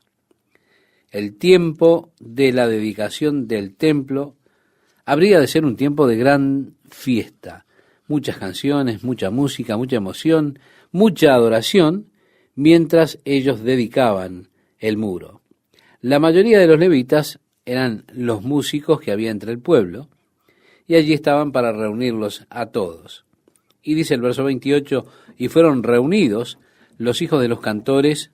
El tiempo de la dedicación del templo habría de ser un tiempo de gran fiesta, muchas canciones, mucha música, mucha emoción, mucha adoración, mientras ellos dedicaban el muro. La mayoría de los levitas eran los músicos que había entre el pueblo, y allí estaban para reunirlos a todos. Y dice el verso 28, y fueron reunidos los hijos de los cantores,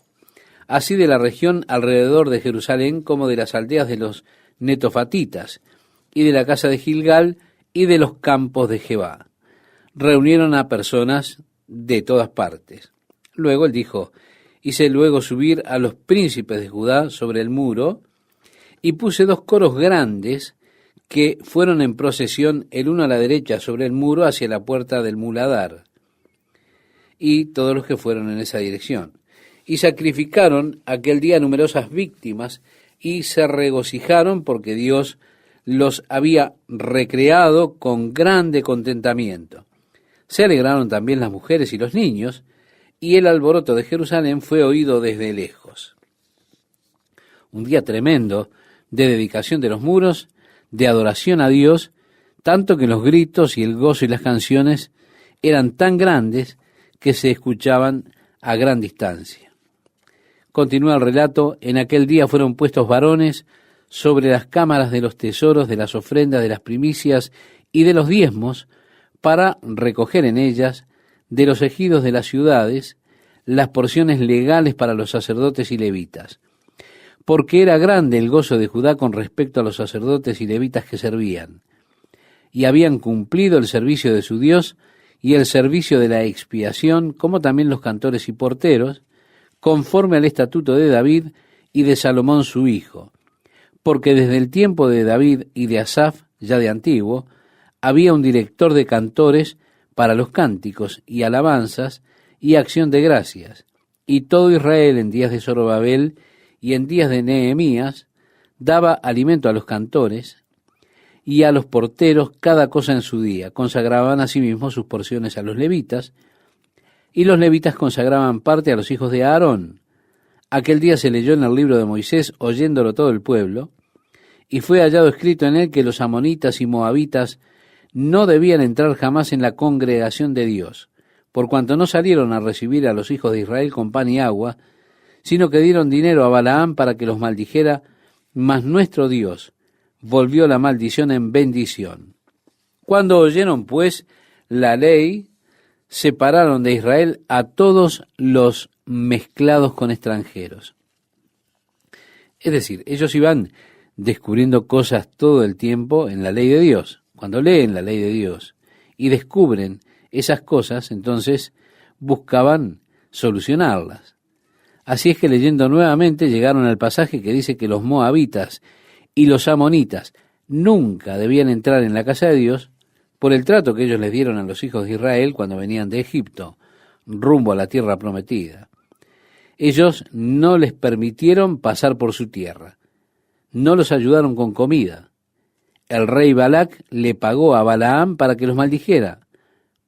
así de la región alrededor de Jerusalén como de las aldeas de los netofatitas, y de la casa de Gilgal, y de los campos de Jebá. Reunieron a personas de todas partes. Luego él dijo, hice luego subir a los príncipes de Judá sobre el muro, y puse 2 coros grandes que fueron en procesión el uno a la derecha sobre el muro hacia la puerta del muladar, y todos los que fueron en esa dirección. Y sacrificaron aquel día numerosas víctimas, y se regocijaron porque Dios los había recreado con grande contentamiento. Se alegraron también las mujeres y los niños, y el alboroto de Jerusalén fue oído desde lejos. Un día tremendo de dedicación de los muros, de adoración a Dios, tanto que los gritos y el gozo y las canciones eran tan grandes que se escuchaban a gran distancia. Continúa el relato: en aquel día fueron puestos varones sobre las cámaras de los tesoros, de las ofrendas, de las primicias y de los diezmos, para recoger en ellas, de los ejidos de las ciudades, las porciones legales para los sacerdotes y levitas, porque era grande el gozo de Judá con respecto a los sacerdotes y levitas que servían, y habían cumplido el servicio de su Dios y el servicio de la expiación, como también los cantores y porteros, conforme al estatuto de David y de Salomón su hijo, porque desde el tiempo de David y de Asaf, ya de antiguo, había un director de cantores para los cánticos y alabanzas y acción de gracias, y todo Israel en días de Zorobabel y en días de Nehemías daba alimento a los cantores y a los porteros cada cosa en su día. Consagraban asimismo sus porciones a los levitas, y los levitas consagraban parte a los hijos de Aarón. Aquel día se leyó en el libro de Moisés, oyéndolo todo el pueblo, y fue hallado escrito en él que los amonitas y moabitas no debían entrar jamás en la congregación de Dios, por cuanto no salieron a recibir a los hijos de Israel con pan y agua, sino que dieron dinero a Balaam para que los maldijera, mas nuestro Dios volvió la maldición en bendición. Cuando oyeron, pues, la ley, separaron de Israel a todos los mezclados con extranjeros. Es decir, ellos iban descubriendo cosas todo el tiempo en la ley de Dios. Cuando leen la ley de Dios y descubren esas cosas, entonces buscaban solucionarlas. Así es que, leyendo nuevamente, llegaron al pasaje que dice que los moabitas y los amonitas nunca debían entrar en la casa de Dios por el trato que ellos les dieron a los hijos de Israel cuando venían de Egipto, rumbo a la tierra prometida. Ellos no les permitieron pasar por su tierra, no los ayudaron con comida. El rey Balac le pagó a Balaam para que los maldijera.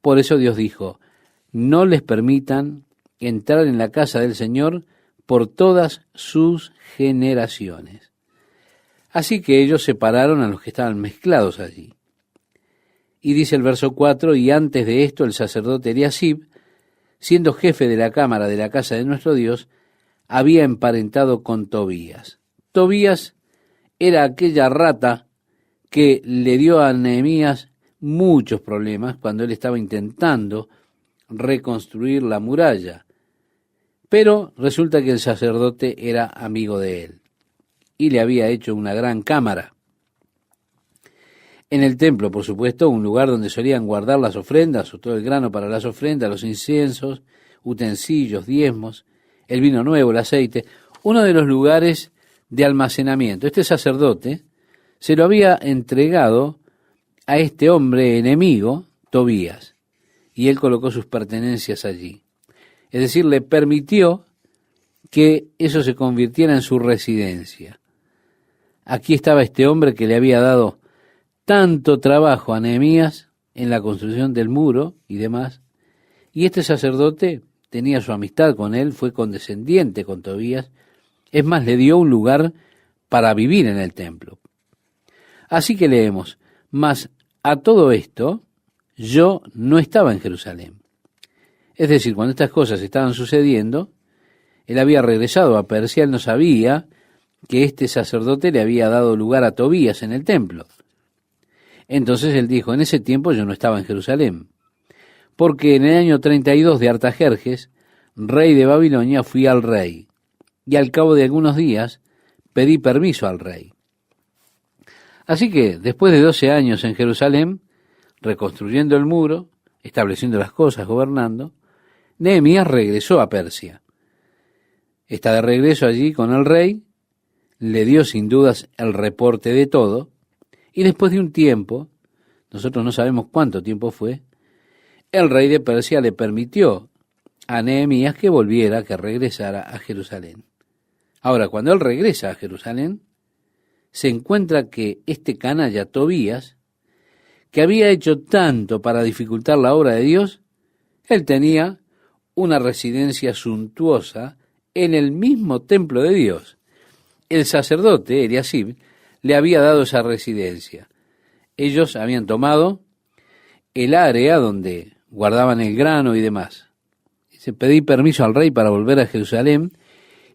Por eso Dios dijo: no les permitan entrar en la casa del Señor por todas sus generaciones. Así que ellos separaron a los que estaban mezclados allí. Y dice el verso 4, y antes de esto el sacerdote Eliasib, siendo jefe de la cámara de la casa de nuestro Dios, había emparentado con Tobías. Tobías era aquella rata que le dio a Nehemías muchos problemas cuando él estaba intentando reconstruir la muralla. Pero resulta que el sacerdote era amigo de él y le había hecho una gran cámara. En el templo, por supuesto, un lugar donde solían guardar las ofrendas, o todo el grano para las ofrendas, los inciensos, utensilios, diezmos, el vino nuevo, el aceite, uno de los lugares de almacenamiento. Este sacerdote se lo había entregado a este hombre enemigo, Tobías, y él colocó sus pertenencias allí. Es decir, le permitió que eso se convirtiera en su residencia. Aquí estaba este hombre que le había dado tanto trabajo a Nehemías en la construcción del muro y demás, y este sacerdote tenía su amistad con él, fue condescendiente con Tobías, es más, le dio un lugar para vivir en el templo. Así que leemos: mas a todo esto yo no estaba en Jerusalén. Es decir, cuando estas cosas estaban sucediendo, él había regresado a Persia, él no sabía que este sacerdote le había dado lugar a Tobías en el templo. Entonces él dijo: en ese tiempo yo no estaba en Jerusalén, porque en el año 32 de Artajerjes, rey de Babilonia, fui al rey, y al cabo de algunos días pedí permiso al rey. Así que, después de 12 años en Jerusalén, reconstruyendo el muro, estableciendo las cosas, gobernando, Nehemías regresó a Persia. Está de regreso allí con el rey, le dio sin dudas el reporte de todo, Y después de un tiempo, nosotros no sabemos cuánto tiempo fue, el rey de Persia le permitió a Nehemías que volviera, que regresara a Jerusalén. Ahora, cuando él regresa a Jerusalén, se encuentra que este canalla Tobías, que había hecho tanto para dificultar la obra de Dios, él tenía una residencia suntuosa en el mismo templo de Dios. El sacerdote, Eliasib, le había dado esa residencia. Ellos habían tomado el área donde guardaban el grano y demás. Dice, pedí permiso al rey para volver a Jerusalén,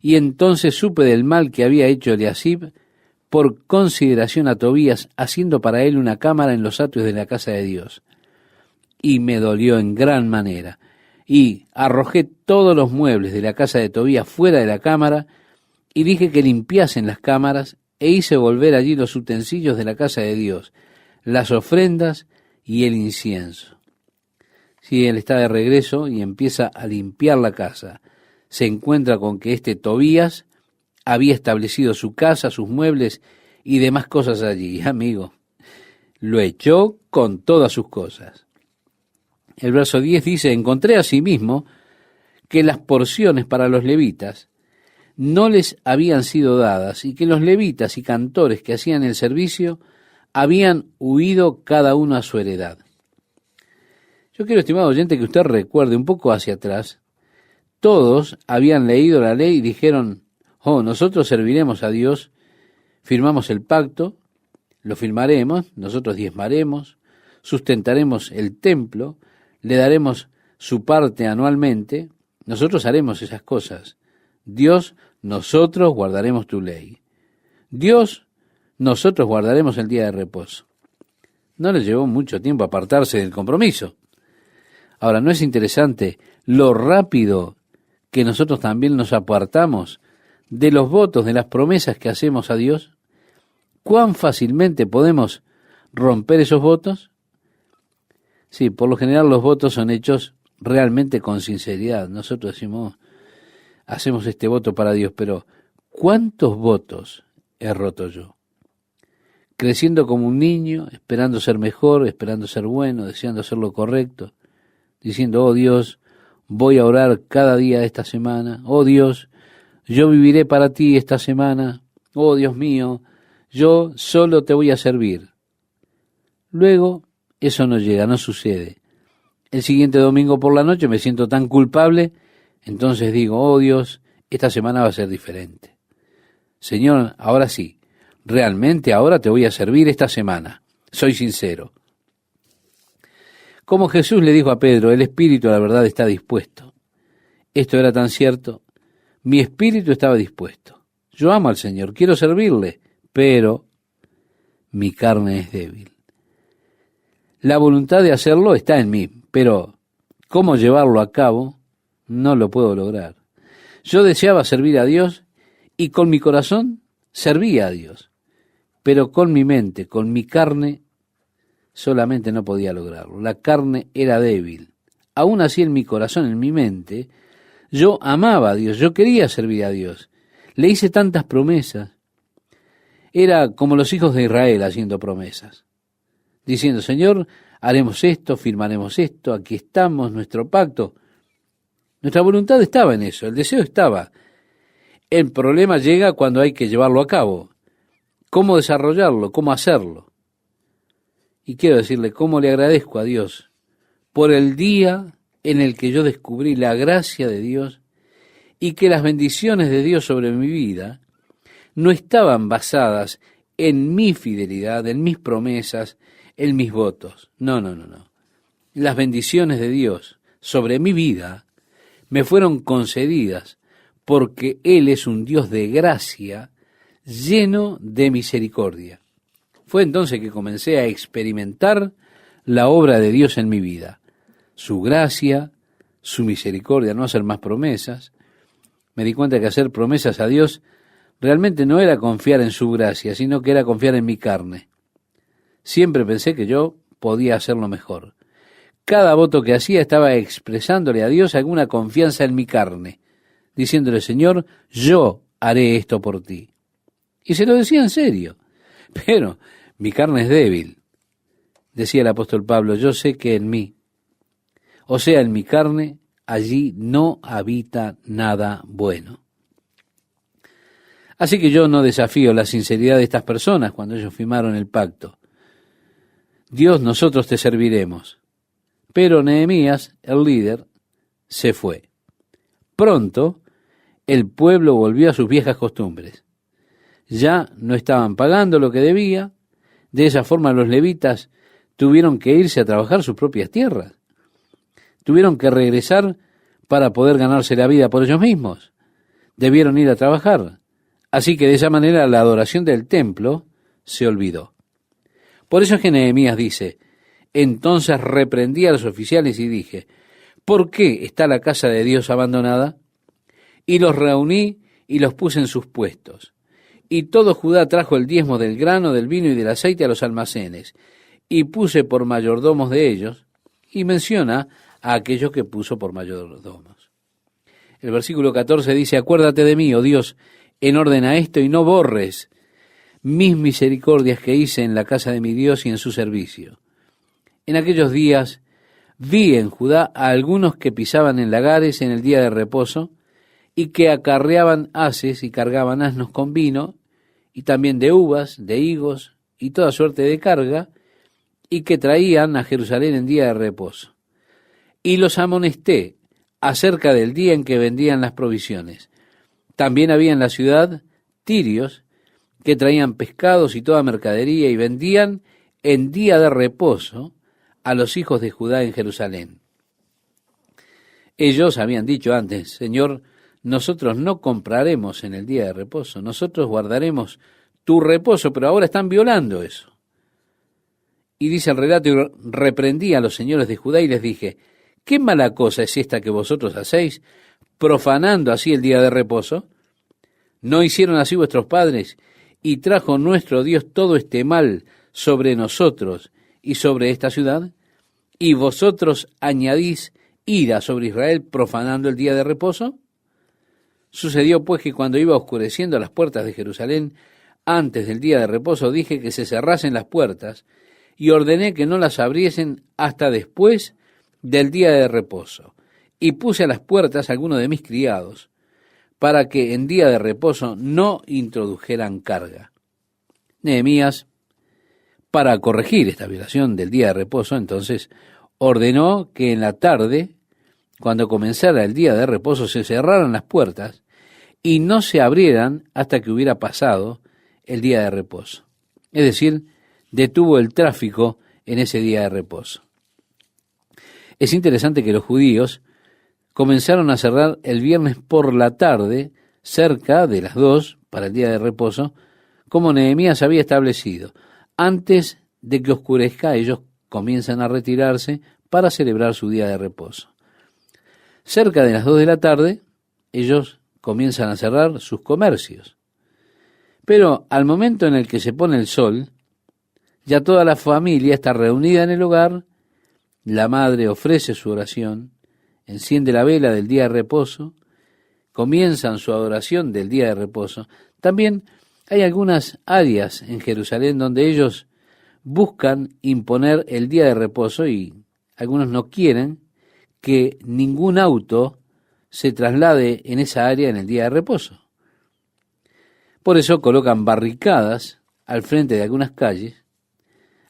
y entonces supe del mal que había hecho Eliasib por consideración a Tobías, haciendo para él una cámara en los atrios de la casa de Dios. Y me dolió en gran manera, y arrojé todos los muebles de la casa de Tobías fuera de la cámara, y dije que limpiasen las cámaras, e hice volver allí los utensilios de la casa de Dios, las ofrendas y el incienso. Si él está de regreso y empieza a limpiar la casa, se encuentra con que este Tobías había establecido su casa, sus muebles y demás cosas allí. Amigo, lo echó con todas sus cosas. El verso 10 dice, encontré asimismo que las porciones para los levitas no les habían sido dadas y que los levitas y cantores que hacían el servicio habían huido cada uno a su heredad. Yo quiero, estimado oyente, que usted recuerde un poco hacia atrás. Todos habían leído la ley y dijeron, oh, nosotros serviremos a Dios, firmamos el pacto, lo firmaremos, nosotros diezmaremos, sustentaremos el templo, le daremos su parte anualmente, nosotros haremos esas cosas. Dios, nosotros guardaremos tu ley. Dios, nosotros guardaremos el día de reposo. No les llevó mucho tiempo apartarse del compromiso. Ahora, ¿no es interesante lo rápido que nosotros también nos apartamos de los votos, de las promesas que hacemos a Dios? ¿Cuán fácilmente podemos romper esos votos? Sí, por lo general los votos son hechos realmente con sinceridad. Nosotros decimos, hacemos este voto para Dios, pero ¿cuántos votos he roto yo? Creciendo como un niño, esperando ser mejor, esperando ser bueno, deseando hacer lo correcto, diciendo, oh Dios, voy a orar cada día de esta semana. Oh Dios, yo viviré para ti esta semana. Oh Dios mío, yo solo te voy a servir. Luego, eso no llega, no sucede. El siguiente domingo por la noche me siento tan culpable, entonces digo, oh Dios, esta semana va a ser diferente. Señor, ahora sí, realmente ahora te voy a servir esta semana. Soy sincero. Como Jesús le dijo a Pedro, el espíritu a la verdad está dispuesto. Esto era tan cierto. Mi espíritu estaba dispuesto. Yo amo al Señor, quiero servirle, pero mi carne es débil. La voluntad de hacerlo está en mí, pero cómo llevarlo a cabo no lo puedo lograr. Yo deseaba servir a Dios y con mi corazón servía a Dios, pero con mi mente, con mi carne, solamente no podía lograrlo. La carne era débil. Aún así en mi corazón, en mi mente, yo amaba a Dios, yo quería servir a Dios. Le hice tantas promesas. Era como los hijos de Israel haciendo promesas, diciendo, Señor, haremos esto, firmaremos esto, aquí estamos, nuestro pacto. Nuestra voluntad estaba en eso, el deseo estaba. El problema llega cuando hay que llevarlo a cabo. ¿Cómo desarrollarlo? ¿Cómo hacerlo? Y quiero decirle cómo le agradezco a Dios por el día en el que yo descubrí la gracia de Dios y que las bendiciones de Dios sobre mi vida no estaban basadas en mi fidelidad, en mis promesas, en mis votos. No. Las bendiciones de Dios sobre mi vida me fueron concedidas porque Él es un Dios de gracia lleno de misericordia. Fue entonces que comencé a experimentar la obra de Dios en mi vida, su gracia, su misericordia, no hacer más promesas. Me di cuenta que hacer promesas a Dios realmente no era confiar en su gracia, sino que era confiar en mi carne. Siempre pensé que yo podía hacerlo mejor. Cada voto que hacía estaba expresándole a Dios alguna confianza en mi carne, diciéndole, Señor, yo haré esto por ti. Y se lo decía en serio. Pero Mi carne es débil, decía el apóstol Pablo, yo sé que en mí, o sea, en mi carne, allí no habita nada bueno. Así que yo no desafío la sinceridad de estas personas cuando ellos firmaron el pacto. Dios, nosotros te serviremos. Pero Nehemías, el líder, se fue. Pronto, el pueblo volvió a sus viejas costumbres. Ya no estaban pagando lo que debía. De esa forma los levitas tuvieron que irse a trabajar sus propias tierras. Tuvieron que regresar para poder ganarse la vida por ellos mismos. Debieron ir a trabajar. Así que de esa manera la adoración del templo se olvidó. Por eso es que Nehemías dice, entonces reprendí a los oficiales y dije, ¿por qué está la casa de Dios abandonada? Y los reuní y los puse en sus puestos. Y todo Judá trajo el diezmo del grano, del vino y del aceite a los almacenes, y puse por mayordomos de ellos, y menciona a aquellos que puso por mayordomos. El versículo 14 dice, acuérdate de mí, oh Dios, en orden a esto, y no borres mis misericordias que hice en la casa de mi Dios y en su servicio. En aquellos días vi en Judá a algunos que pisaban en lagares en el día de reposo, y que acarreaban haces y cargaban asnos con vino, y también de uvas, de higos, y toda suerte de carga, y que traían a Jerusalén en día de reposo. Y los amonesté acerca del día en que vendían las provisiones. También había en la ciudad tirios que traían pescados y toda mercadería y vendían en día de reposo a los hijos de Judá en Jerusalén. Ellos habían dicho antes, Señor, nosotros no compraremos en el día de reposo, nosotros guardaremos tu reposo, pero ahora están violando eso. Y dice el relato, y reprendí a los señores de Judá y les dije, ¿qué mala cosa es esta que vosotros hacéis, profanando así el día de reposo? ¿No hicieron así vuestros padres? Y trajo nuestro Dios todo este mal sobre nosotros y sobre esta ciudad, y vosotros añadís ira sobre Israel profanando el día de reposo. Sucedió pues que cuando iba oscureciendo las puertas de Jerusalén, antes del día de reposo, dije que se cerrasen las puertas y ordené que no las abriesen hasta después del día de reposo. Y puse a las puertas a algunos de mis criados, para que en día de reposo no introdujeran carga. Nehemías, para corregir esta violación del día de reposo, entonces ordenó que en la tarde, cuando comenzara el día de reposo, se cerraran las puertas y no se abrieran hasta que hubiera pasado el día de reposo. Es decir, detuvo el tráfico en ese día de reposo. Es interesante que los judíos comenzaron a cerrar el viernes por la tarde, cerca de las 2 para el día de reposo, como Nehemías había establecido. Antes de que oscurezca, ellos comienzan a retirarse para celebrar su día de reposo. Cerca de las 2 de la tarde, ellos comienzan a cerrar sus comercios. Pero al momento en el que se pone el sol, ya toda la familia está reunida en el hogar, la madre ofrece su oración, enciende la vela del día de reposo, comienzan su adoración del día de reposo. También hay algunas áreas en Jerusalén donde ellos buscan imponer el día de reposo y algunos no quieren que ningún auto se traslade en esa área en el día de reposo. Por eso colocan barricadas al frente de algunas calles.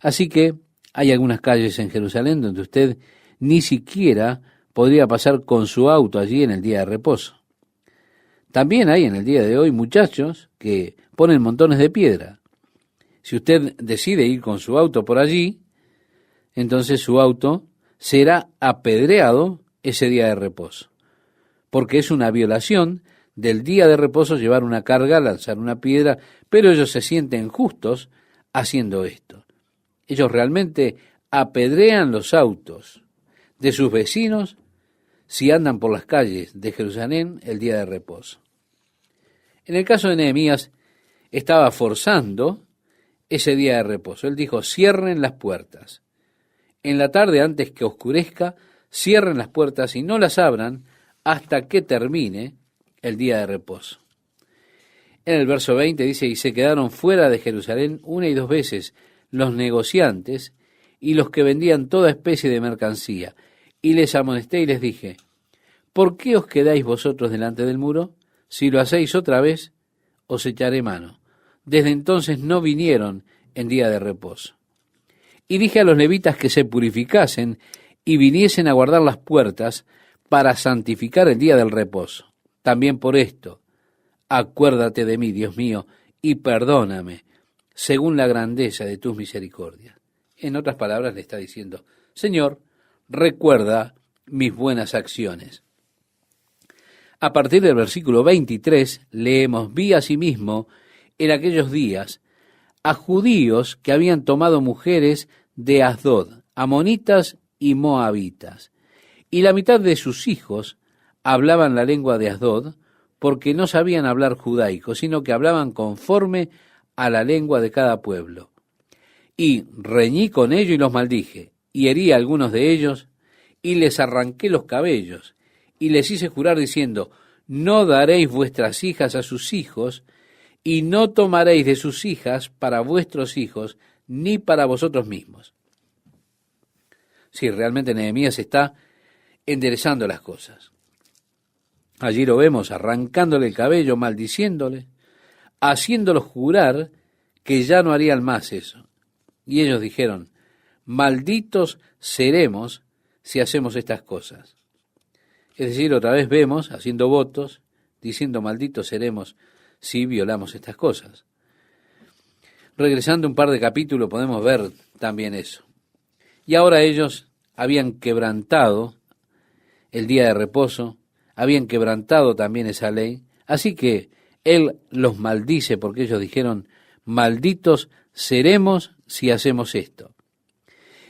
Así que hay algunas calles en Jerusalén donde usted ni siquiera podría pasar con su auto allí en el día de reposo. También hay en el día de hoy muchachos que ponen montones de piedra. Si usted decide ir con su auto por allí, entonces su auto será apedreado ese día de reposo, porque es una violación del día de reposo llevar una carga, lanzar una piedra, pero ellos se sienten justos haciendo esto. Ellos realmente apedrean los autos de sus vecinos si andan por las calles de Jerusalén el día de reposo. En el caso de Nehemías, estaba forzando ese día de reposo. Él dijo, cierren las puertas. En la tarde, antes que oscurezca, cierren las puertas y no las abran hasta que termine el día de reposo. En el verso 20 dice, y se quedaron fuera de Jerusalén 1 y 2 veces los negociantes y los que vendían toda especie de mercancía, y les amonesté y les dije, ¿por qué os quedáis vosotros delante del muro? Si lo hacéis otra vez, os echaré mano. Desde entonces no vinieron en día de reposo. Y dije a los levitas que se purificasen y viniesen a guardar las puertas para santificar el día del reposo. También por esto, acuérdate de mí, Dios mío, y perdóname, según la grandeza de tus misericordias. En otras palabras le está diciendo, Señor, recuerda mis buenas acciones. A partir del versículo 23 leemos, vi asimismo en aquellos días a judíos que habían tomado mujeres de Asdod, amonitas y moabitas, y la mitad de sus hijos hablaban la lengua de Asdod, porque no sabían hablar judaico, sino que hablaban conforme a la lengua de cada pueblo. Y reñí con ellos y los maldije, y herí a algunos de ellos, y les arranqué los cabellos, y les hice jurar diciendo, no daréis vuestras hijas a sus hijos, y no tomaréis de sus hijas para vuestros hijos, ni para vosotros mismos. Sí, realmente Nehemías está enderezando las cosas. Allí lo vemos arrancándole el cabello, maldiciéndole, haciéndolos jurar que ya no harían más eso. Y ellos dijeron, malditos seremos si hacemos estas cosas. Es decir, otra vez vemos, haciendo votos, diciendo malditos seremos si violamos estas cosas. Regresando un par de capítulos podemos ver también eso. Y ahora ellos habían quebrantado el día de reposo, habían quebrantado también esa ley, así que él los maldice porque ellos dijeron, malditos seremos si hacemos esto.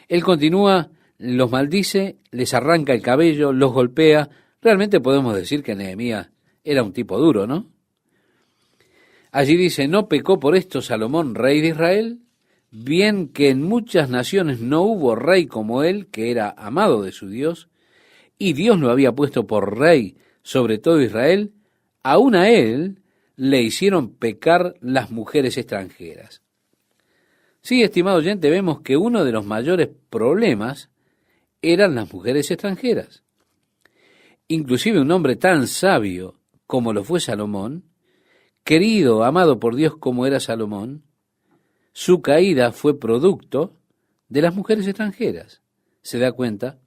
Él continúa, los maldice, les arranca el cabello, los golpea. Realmente podemos decir que Nehemías era un tipo duro, ¿no? Allí dice, ¿no pecó por esto Salomón, rey de Israel? Bien que en muchas naciones no hubo rey como él, que era amado de su Dios, y Dios lo había puesto por rey sobre todo Israel, aún a él le hicieron pecar las mujeres extranjeras. Sí, estimado oyente, vemos que uno de los mayores problemas eran las mujeres extranjeras. Inclusive un hombre tan sabio como lo fue Salomón, querido, amado por Dios como era Salomón, su caída fue producto de las mujeres extranjeras. ¿Se da cuenta?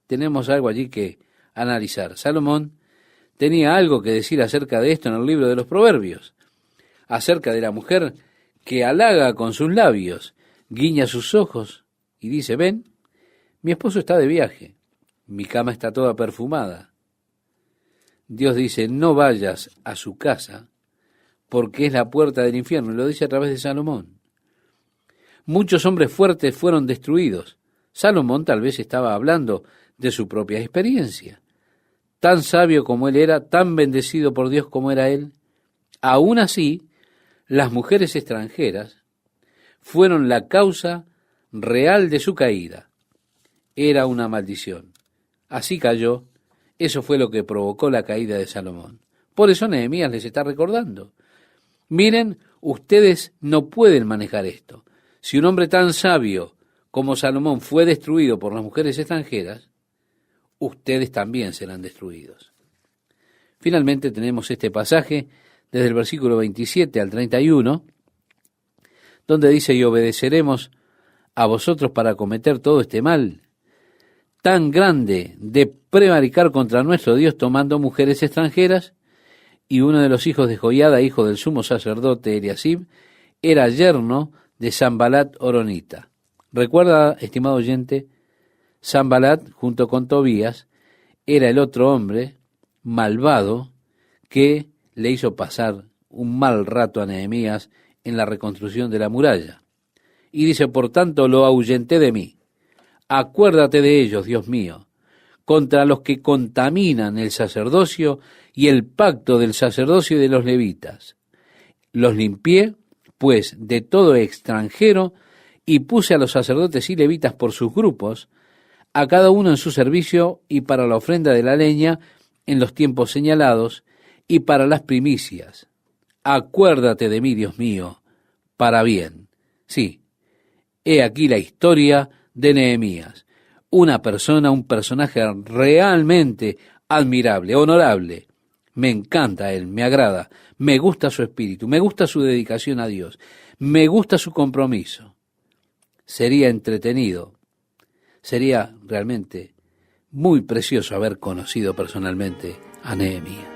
Tenemos algo allí que analizar. Salomón tenía algo que decir acerca de esto en el libro de los Proverbios, acerca de la mujer que halaga con sus labios, guiña sus ojos y dice, ven, mi esposo está de viaje, mi cama está toda perfumada. Dios dice, no vayas a su casa, porque es la puerta del infierno, y lo dice a través de Salomón. Muchos hombres fuertes fueron destruidos. Salomón tal vez estaba hablando de su propia experiencia. Tan sabio como él era, tan bendecido por Dios como era él, aún así, las mujeres extranjeras fueron la causa real de su caída. Era una maldición. Así cayó. Eso fue lo que provocó la caída de Salomón. Por eso Nehemías les está recordando. Miren, ustedes no pueden manejar esto. Si un hombre tan sabio como Salomón fue destruido por las mujeres extranjeras, ustedes también serán destruidos. Finalmente tenemos este pasaje desde el versículo 27 al 31, donde dice, y obedeceremos a vosotros para cometer todo este mal tan grande de prevaricar contra nuestro Dios tomando mujeres extranjeras. Y uno de los hijos de Joiada, hijo del sumo sacerdote Eliasib, era yerno de Sanbalat Horonita. Recuerda, estimado oyente, Sanbalat, junto con Tobías, era el otro hombre malvado que le hizo pasar un mal rato a Nehemías en la reconstrucción de la muralla. Y dice, por tanto, lo ahuyenté de mí. Acuérdate de ellos, Dios mío, contra los que contaminan el sacerdocio y el pacto del sacerdocio y de los levitas. Los limpié, pues, de todo extranjero, y puse a los sacerdotes y levitas por sus grupos, a cada uno en su servicio y para la ofrenda de la leña en los tiempos señalados y para las primicias. Acuérdate de mí, Dios mío, para bien. Sí, He aquí la historia de Nehemías. Una persona, un personaje realmente admirable, honorable. Me encanta él, me agrada, me gusta su espíritu, me gusta su dedicación a Dios, me gusta su compromiso. Sería entretenido, sería realmente muy precioso haber conocido personalmente a Nehemías.